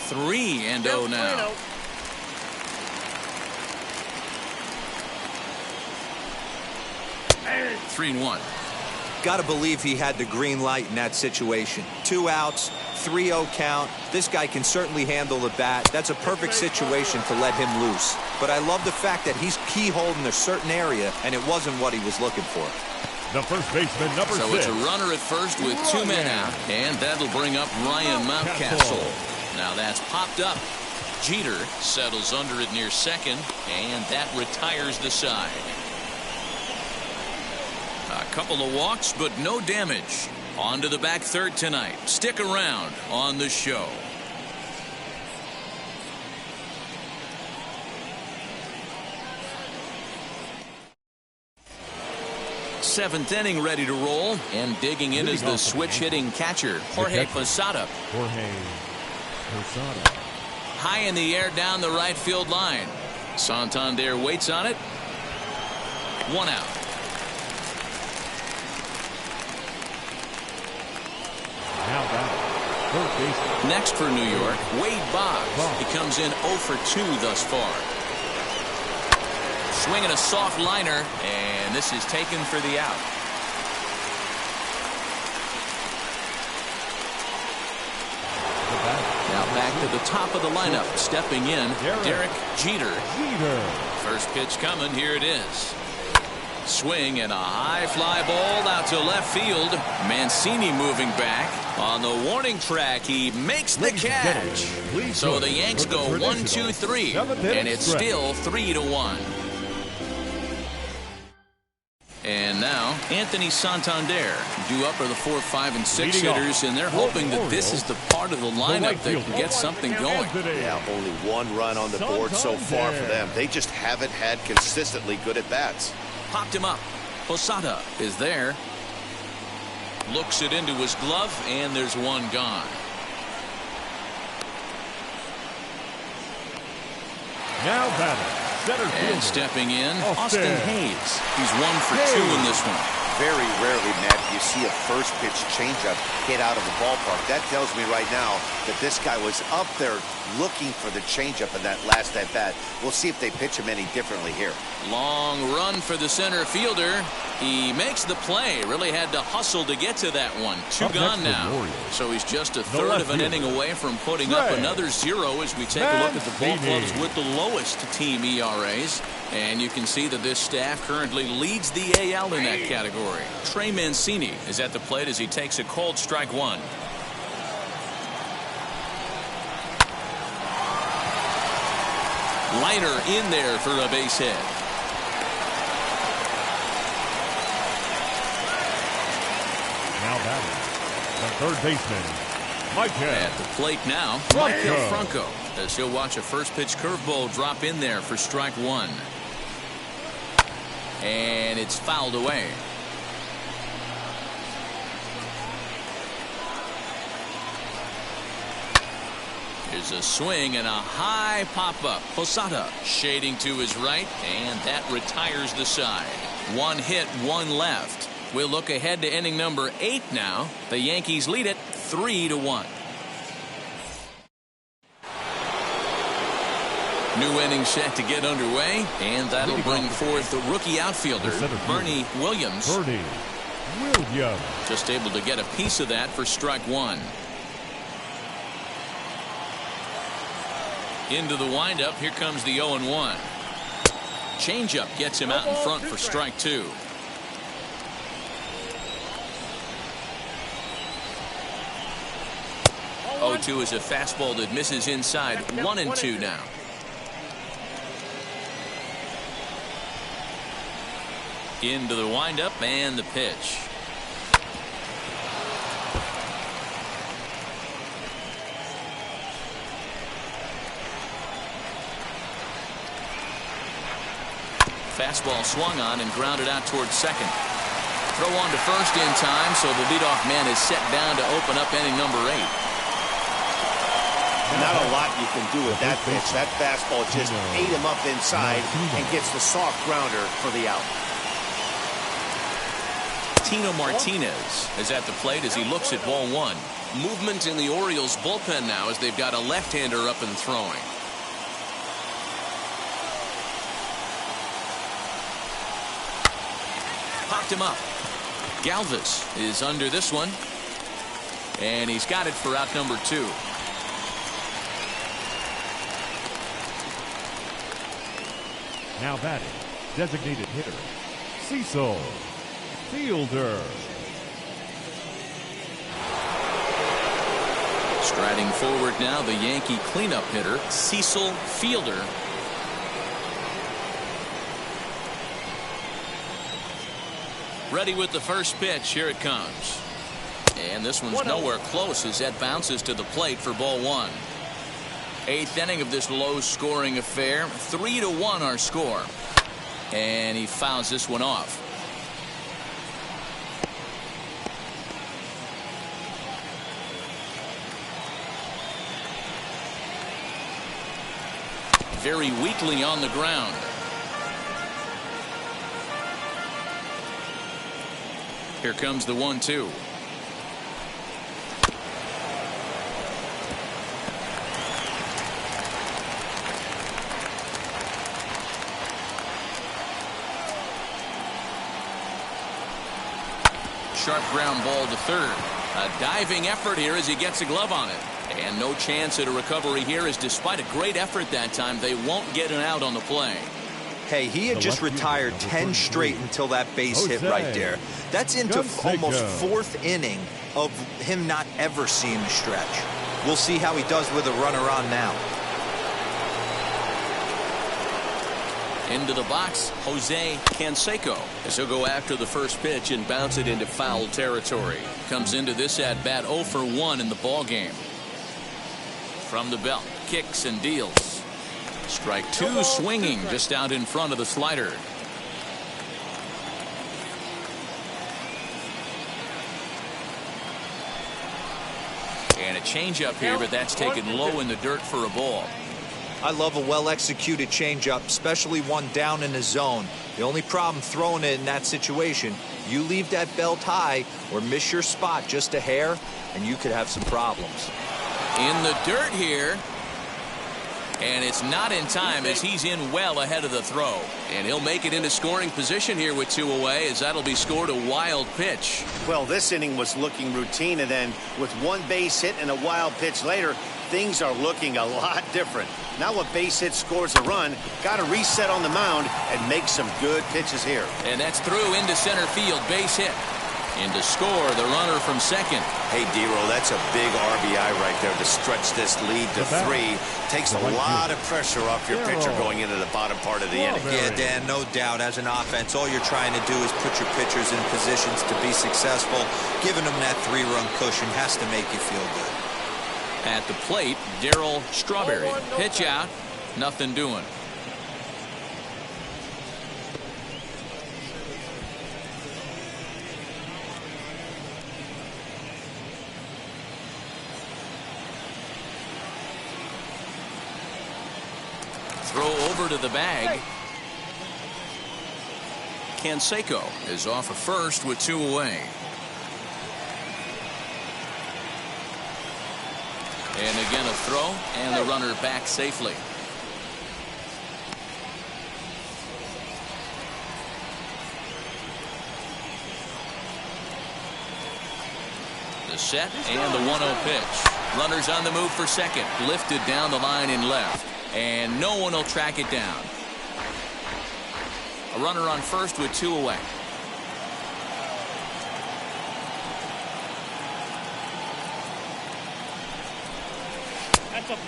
A: 3-0 now.
D: Hey.
A: 3-1.
E: Got to believe he had the green light in that situation. 2 outs, 3-0 count. This guy can certainly handle the bat. That's a perfect situation to let him loose. But I love the fact that he's keyholed in a certain area, and it wasn't what he was looking for.
B: The first baseman, number 6.
A: So it's a runner at first with 2 men out. And that'll bring up Ryan Mountcastle. Now that's popped up. Jeter settles under it near second, and that retires the side. A couple of walks, but no damage. On to the back third tonight. Stick around on the show. Seventh inning ready to roll, and digging in is the switch-hitting catcher, Jorge Posada. High in the air down the right field line. Santander waits on it. 1 out. Next for New York, Wade Boggs. He comes in 0 for 2 thus far. Swinging a soft liner, and this is taken for the out. Now back to the top of the lineup, stepping in, Derek Jeter. First pitch coming, here it is. Swing and a high fly ball out to left field. Mancini moving back. On the warning track, he makes the catch. So the Yanks go 1, 2, 3, and it's still 3-1. And now Anthony Santander. Due up are the 4, 5, and 6 hitters, and they're hoping that this is the part of the lineup that can get something going.
C: Yeah, only 1 run on the board so far for them. They just haven't had consistently good at bats.
A: Popped him up. Posada is there. Looks it into his glove, and there's 1 gone.
B: Now batting.
A: And stepping in, Austin Hayes. He's 1 for 2 in this one.
C: Very rarely, Matt, you see a first pitch changeup hit out of the ballpark. That tells me right now that this guy was up there looking for the changeup in that last at bat. We'll see if they pitch him any differently here.
A: Long run for the center fielder. He makes the play. Really had to hustle to get to that one. Two
B: Up
A: gone
B: next for
A: now.
B: Orioles.
A: So he's just a third of an inning away from putting up
B: Trey
A: another 0 as we take a look at the ball
B: Mancini.
A: clubs with the lowest team ERAs. And you can see that this staff currently leads the AL in that category. Trey Mancini is at the plate as he takes a called strike one. Liner in there for a base hit.
B: Now batting, the third baseman, Michael.
A: At the plate now, Michael Franco, as he'll watch a first pitch curveball drop in there for strike one. And it's fouled away. There's a swing and a high pop-up. Posada shading to his right, and that retires the side. One hit, one left. We'll look ahead to inning number 8 now. The Yankees lead it 3-1. New inning set to get underway, and that'll bring forth the rookie outfielder, Bernie Williams. Just able to get a piece of that for strike one. Into the windup, here comes the 0-1. Changeup gets him out in front for strike two. 0-2 is a fastball that misses inside. 1-2 now. Into the windup and the pitch. Fastball swung on and grounded out towards second. Throw on to first in time, so the leadoff man is set down to open up inning number 8.
C: Not a lot you can do with that pitch. That fastball just ate him up inside and gets the soft grounder for the out.
A: Tino Martinez is at the plate as he looks at ball one. Movement in the Orioles bullpen now as they've got a left-hander up and throwing. Popped him up. Galvis is under this one, and he's got it for out number 2.
B: Now batting, designated hitter, Cecil Fielder.
A: Striding forward now, the Yankee cleanup hitter, Cecil Fielder. Ready with the first pitch. Here it comes. And this one's nowhere close as that bounces to the plate for ball one. 8th inning of this low-scoring affair. 3-1 our score. And he fouls this one off. Very weakly on the ground. Here comes the 1-2. Sharp ground ball to third. A diving effort here as he gets a glove on it. And no chance at a recovery here, as despite a great effort that time, they won't get an out on the play.
E: Hey, he had just retired 10 straight until that base hit right there. That's into almost 4th inning of him not ever seeing the stretch. We'll see how he does with a runner on now.
A: Into the box, Jose Canseco, as he'll go after the first pitch and bounce it into foul territory. Comes into this at bat 0 for 1 in the ball game. From the belt, kicks and deals. Strike 2, swinging just out in front of the slider. And a changeup here, but that's taken low in the dirt for a ball.
E: I love a well-executed changeup, especially one down in the zone. The only problem throwing it in that situation, you leave that belt high or miss your spot just a hair, and you could have some problems.
A: In the dirt here. And it's not in time as he's in well ahead of the throw. And he'll make it into scoring position here with 2 away, as that'll be scored a wild pitch.
C: Well, this inning was looking routine, and then with 1 base hit and a wild pitch later, things are looking a lot different. Now a base hit scores a run, got to reset on the mound and make some good pitches here.
A: And that's through into center field, base hit. And to score, the runner from second.
C: Hey, D-Roll, that's a big RBI right there to stretch this lead to 3. Takes a lot of pressure off your pitcher going into the bottom part of the inning.
E: Yeah, Dan, no doubt. As an offense, all you're trying to do is put your pitchers in positions to be successful. Giving them that 3-run cushion has to make you feel good.
A: At the plate, Darryl Strawberry. Pitch out, nothing doing. Throw over to the bag. Canseco is off of first with 2 away. And again a throw, and the runner back safely. The set and the 1-0 pitch. Runners on the move for second. Lifted down the line in left. And no one will track it down. A runner on first with 2 away.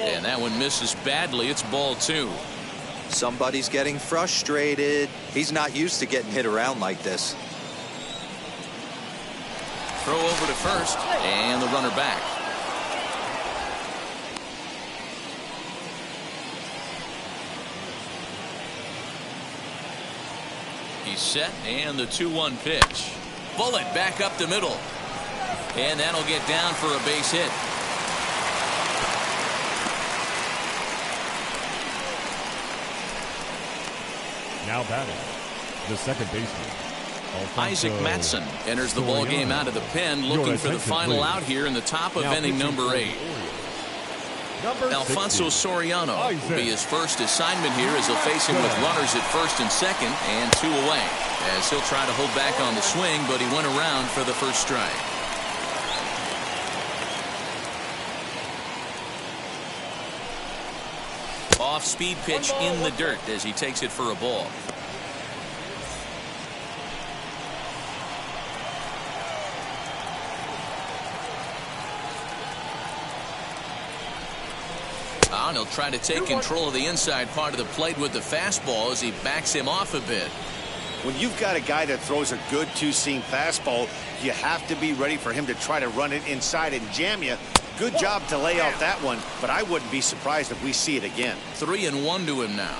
A: And that one misses badly. It's ball 2.
E: Somebody's getting frustrated. He's not used to getting hit around like this.
A: Throw over to first, and the runner back. He's set, and the 2-1 pitch. Bullet back up the middle. And that'll get down for a base hit.
B: Now batting, the second baseman,
A: Isaac Matson enters the ball game out of the pen, looking for the final out here in the top of inning number 8. Alfonso Soriano will be his first assignment here, as he'll face him with runners at first and second and 2 away, as he'll try to hold back on the swing, but he went around for the first strike. Off-speed pitch in the dirt as he takes it for a ball. And he'll try to take control of the inside part of the plate with the fastball as he backs him off a bit.
C: When you've got a guy that throws a good 2-seam fastball, you have to be ready for him to try to run it inside and jam you. Good job to lay off that one, but I wouldn't be surprised if we see it again.
A: 3-1 to him now.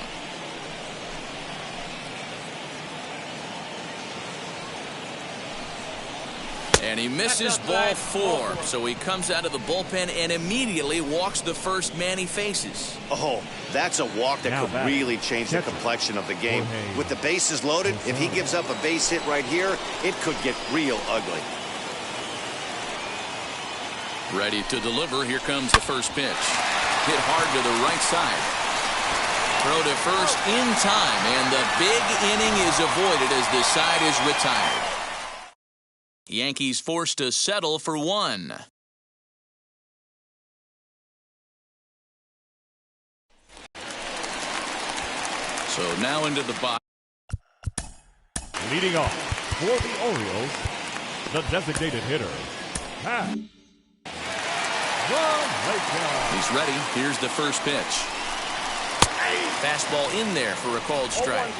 A: And he misses ball 4, so he comes out of the bullpen and immediately walks the first man he faces.
C: Oh, that's a walk that could really change the complexion of the game. With the bases loaded, if he gives up a base hit right here, it could get real ugly.
A: Ready to deliver. Here comes the first pitch. Hit hard to the right side. Throw to first in time, and the big inning is avoided as the side is retired. Yankees forced to settle for 1. So now into the box.
B: Leading off for the Orioles, the designated hitter, Pat.
A: He's ready. Here's the first pitch. Fastball in there for a called strike.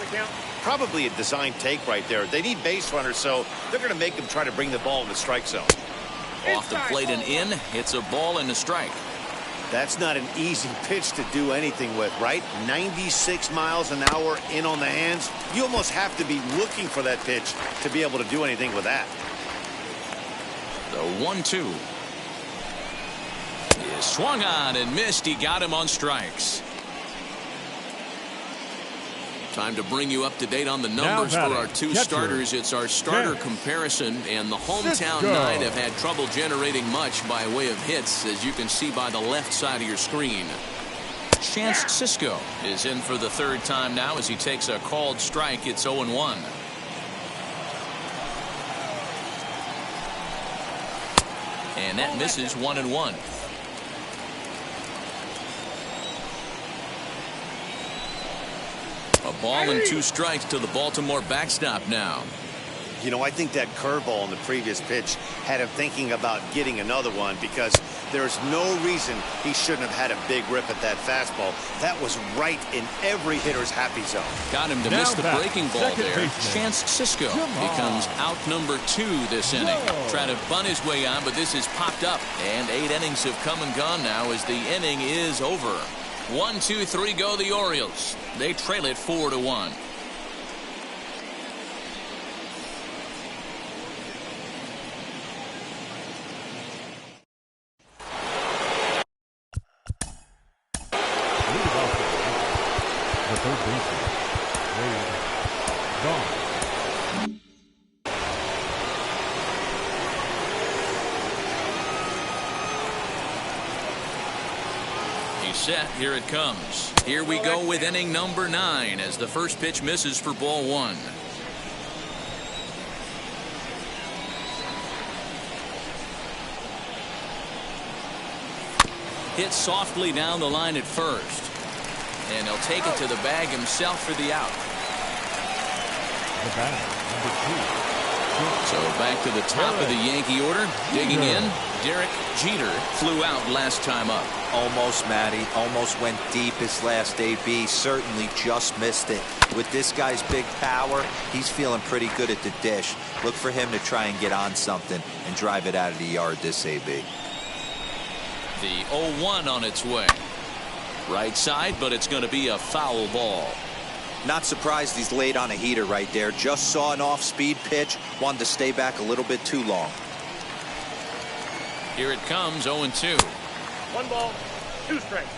C: Probably a design take right there. They need base runners, so they're going to make them try to bring the ball in the strike zone.
A: Off the plate and in. It's a ball and a strike.
C: That's not an easy pitch to do anything with, right? 96 miles an hour in on the hands. You almost have to be looking for that pitch to be able to do anything with that.
A: The 1-2. He is swung on and missed. He got him on strikes. Time to bring you up to date on the numbers for our 2 starters. It's our starter comparison, and the hometown nine have had trouble generating much by way of hits, as you can see by the left side of your screen. Chance Sisco is in for the third time now as he takes a called strike. It's 0-1. And that misses 1-1. A ball and 2 strikes to the Baltimore backstop now.
C: You know, I think that curveball in the previous pitch had him thinking about getting another one, because there's no reason he shouldn't have had a big rip at that fastball. That was right in every hitter's happy zone.
A: Got him to miss the breaking ball there. Chance Sisco becomes out number 2 this inning. Trying to bunt his way on, but this is popped up. And 8 innings have come and gone now as the inning is over. 1, 2, 3 go the Orioles. They trail it 4-1.
B: The third baseman, Wade, gone.
A: He's set. Here it comes. Here we go with inning number 9 as the first pitch misses for ball 1. Hit softly down the line at first. And he'll take it to the bag himself for the out.
B: The batter, number 2.
A: So back to the top of the Yankee order. Digging in, Derek Jeter flew out last time up.
E: Almost, Matty. Almost went deep his last AB. Certainly just missed it. With this guy's big power, he's feeling pretty good at the dish. Look for him to try and get on something and drive it out of the yard this AB.
A: The 0-1 on its way. Right side, but it's going to be a foul ball.
E: Not surprised he's laid on a heater right there. Just saw an off-speed pitch. Wanted to stay back a little bit too long.
A: Here it comes, 0-2.
D: 1 ball, 2 strikes.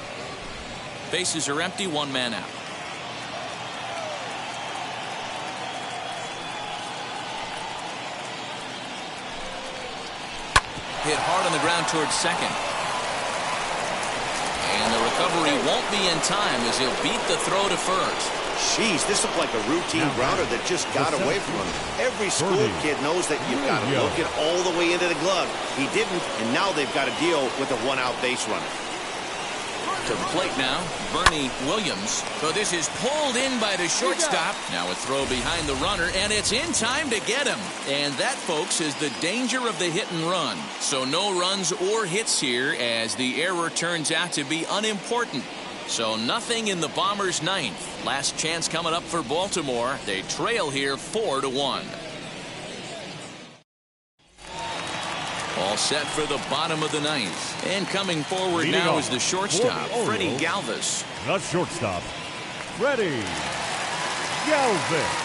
A: Bases are empty, 1 man out. Hit hard on the ground towards second. And the recovery won't be in time as he'll beat the throw to first.
C: Jeez, this looked like a routine grounder that just got away from him. Every school kid knows that you've got to look it all the way into the glove. He didn't, and now they've got to deal with a 1-out base runner.
A: To the plate now, Bernie Williams. So this is pulled in by the shortstop. Now a throw behind the runner, and it's in time to get him. And that, folks, is the danger of the hit and run. So no runs or hits here as the error turns out to be unimportant. So nothing in the Bombers' 9th. Last chance coming up for Baltimore. They trail here 4-1. All set for the bottom of the 9th. And coming forward now is the shortstop, Freddie Galvis.
B: The shortstop, Freddie Galvis.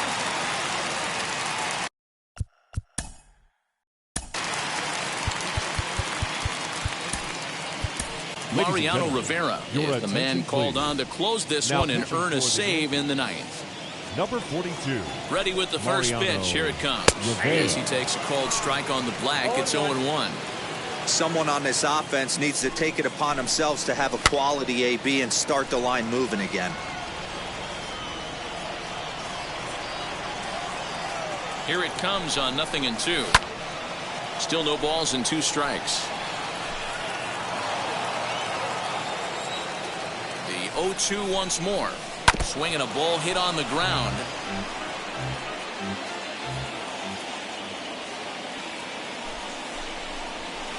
A: Mariano Rivera is the man called on to close this one and earn a save in the 9th.
B: Number 42.
A: Ready with the first pitch. Here it comes. As he takes a called strike on the black, it's 0-1.
E: Someone on this offense needs to take it upon themselves to have a quality AB and start the line moving again.
A: Here it comes on 0-2. Still no balls and 2 strikes. The 0-2 once more. Swinging a ball hit on the ground.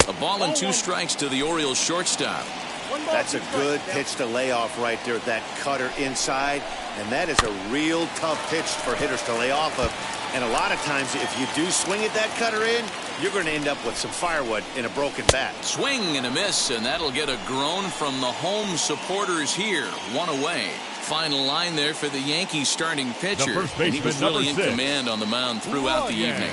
A: A ball and 2 strikes to the Orioles shortstop.
C: That's a good pitch to lay off right there. That cutter inside. And that is a real tough pitch for hitters to lay off of. And a lot of times, if you do swing at that cutter in, you're going to end up with some firewood in a broken bat.
A: Swing and a miss, and that'll get a groan from the home supporters here. 1 away. Final line there for the Yankees starting pitcher. And he was really in command on the mound throughout the evening.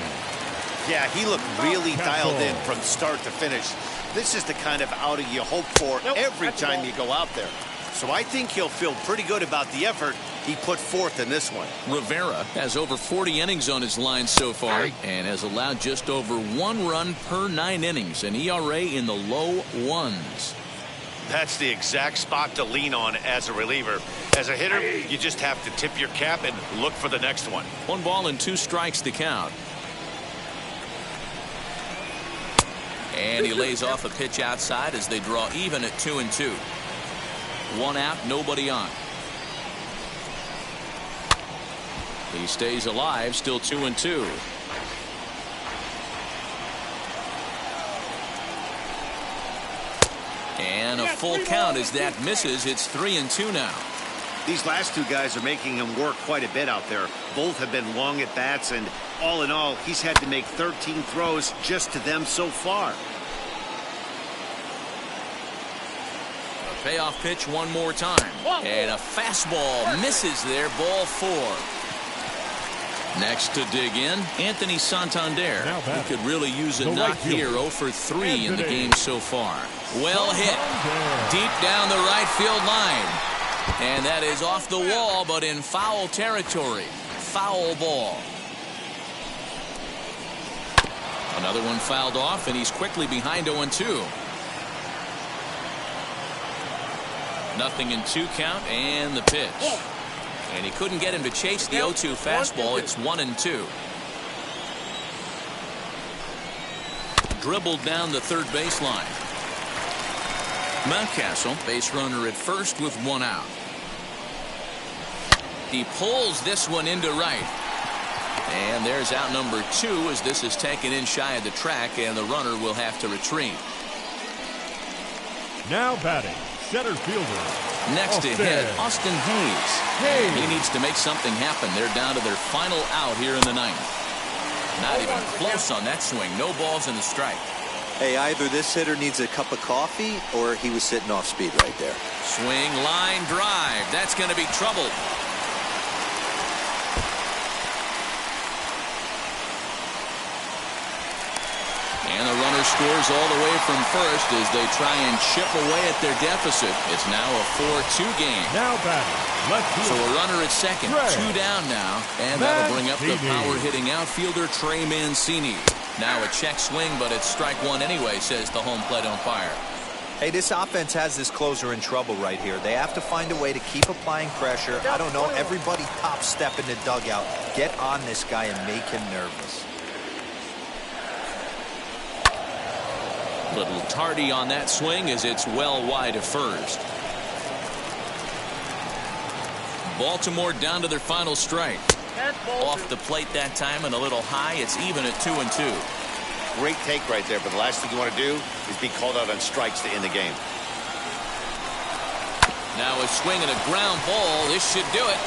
C: Yeah, he looked really dialed in from start to finish. This is the kind of outing you hope for every time you go out there. So I think he'll feel pretty good about the effort he put forth in this one.
A: Rivera has over 40 innings on his line so far and has allowed just over 1 run per 9 innings, an ERA in the low 1s.
C: That's the exact spot to lean on as a reliever. As a hitter, you just have to tip your cap and look for the next one.
A: 1 ball and 2 strikes to count. And he lays off a pitch outside as they draw even at 2-2. 1 out, nobody on. He stays alive, still 2-2. And a full count as that misses. It's 3-2 now.
C: These last 2 guys are making him work quite a bit out there. Both have been long at bats, and all in all, he's had to make 13 throws just to them so far.
A: A payoff pitch one more time. And a fastball misses there, ball 4. Next to dig in, Anthony Santander. He could really use a knock here. 0 for 3 in the game so far. Well hit. Deep down the right field line. And that is off the wall, but in foul territory. Foul ball. Another one fouled off, and he's quickly behind 0-2. Nothing in 2 count, and the pitch. And he couldn't get him to chase the 0-2 fastball. It's 1-2. Dribbled down the third baseline. Mountcastle, base runner at first with 1 out. He pulls this one into right. And there's out number 2 as this is taken in shy of the track, and the runner will have to retreat.
B: Now batting, center fielder.
A: Next to hit, Austin Hayes. He needs to make something happen. They're down to their final out here in the 9th. Not even close on that swing. No balls in the strike.
E: Hey, either this hitter needs a cup of coffee or he was sitting off speed right there.
A: Swing, line, drive. That's going to be trouble. And the runner scores all the way from first as they try and chip away at their deficit. It's now a 4-2 game.
B: Now batting, left field.
A: So a runner at second, 2 down now, and that'll bring up the power-hitting outfielder Trey Mancini. Now a check swing, but it's strike 1 anyway, says the home plate umpire.
E: Hey, this offense has this closer in trouble right here. They have to find a way to keep applying pressure. I don't know, everybody top step in the dugout. Get on this guy and make him nervous.
A: Little tardy on that swing as it's well wide of first. Baltimore down to their final strike. Off the plate that time and a little high. It's even at 2-2.
C: Great take right there, but the last thing you want to do is be called out on strikes to end the game.
A: Now a swing and a ground ball. This should do it.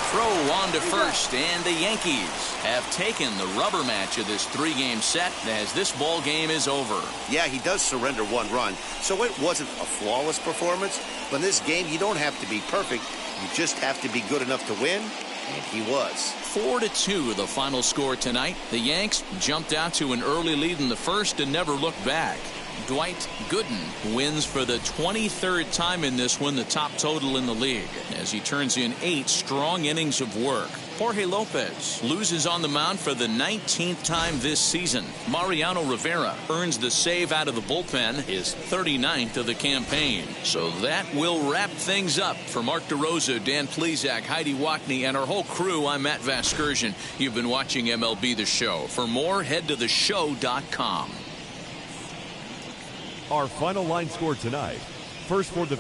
A: Throw on to first, and the Yankees have taken the rubber match of this 3-game set as this ball game is over.
C: Yeah, he does surrender 1 run, so it wasn't a flawless performance. But in this game, you don't have to be perfect. You just have to be good enough to win, and he was.
A: 4-2 the final score tonight. The Yanks jumped out to an early lead in the first and never looked back. Dwight Gooden wins for the 23rd time in this one, the top total in the league, as he turns in 8 strong innings of work. Jorge Lopez loses on the mound for the 19th time this season. Mariano Rivera earns the save out of the bullpen, his 39th of the campaign. So that will wrap things up. For Mark DeRosa, Dan Plesac, Heidi Wackney, and our whole crew, I'm Matt Vasgersian. You've been watching MLB The Show. For more, head to theshow.com.
B: Our final line score tonight. First for the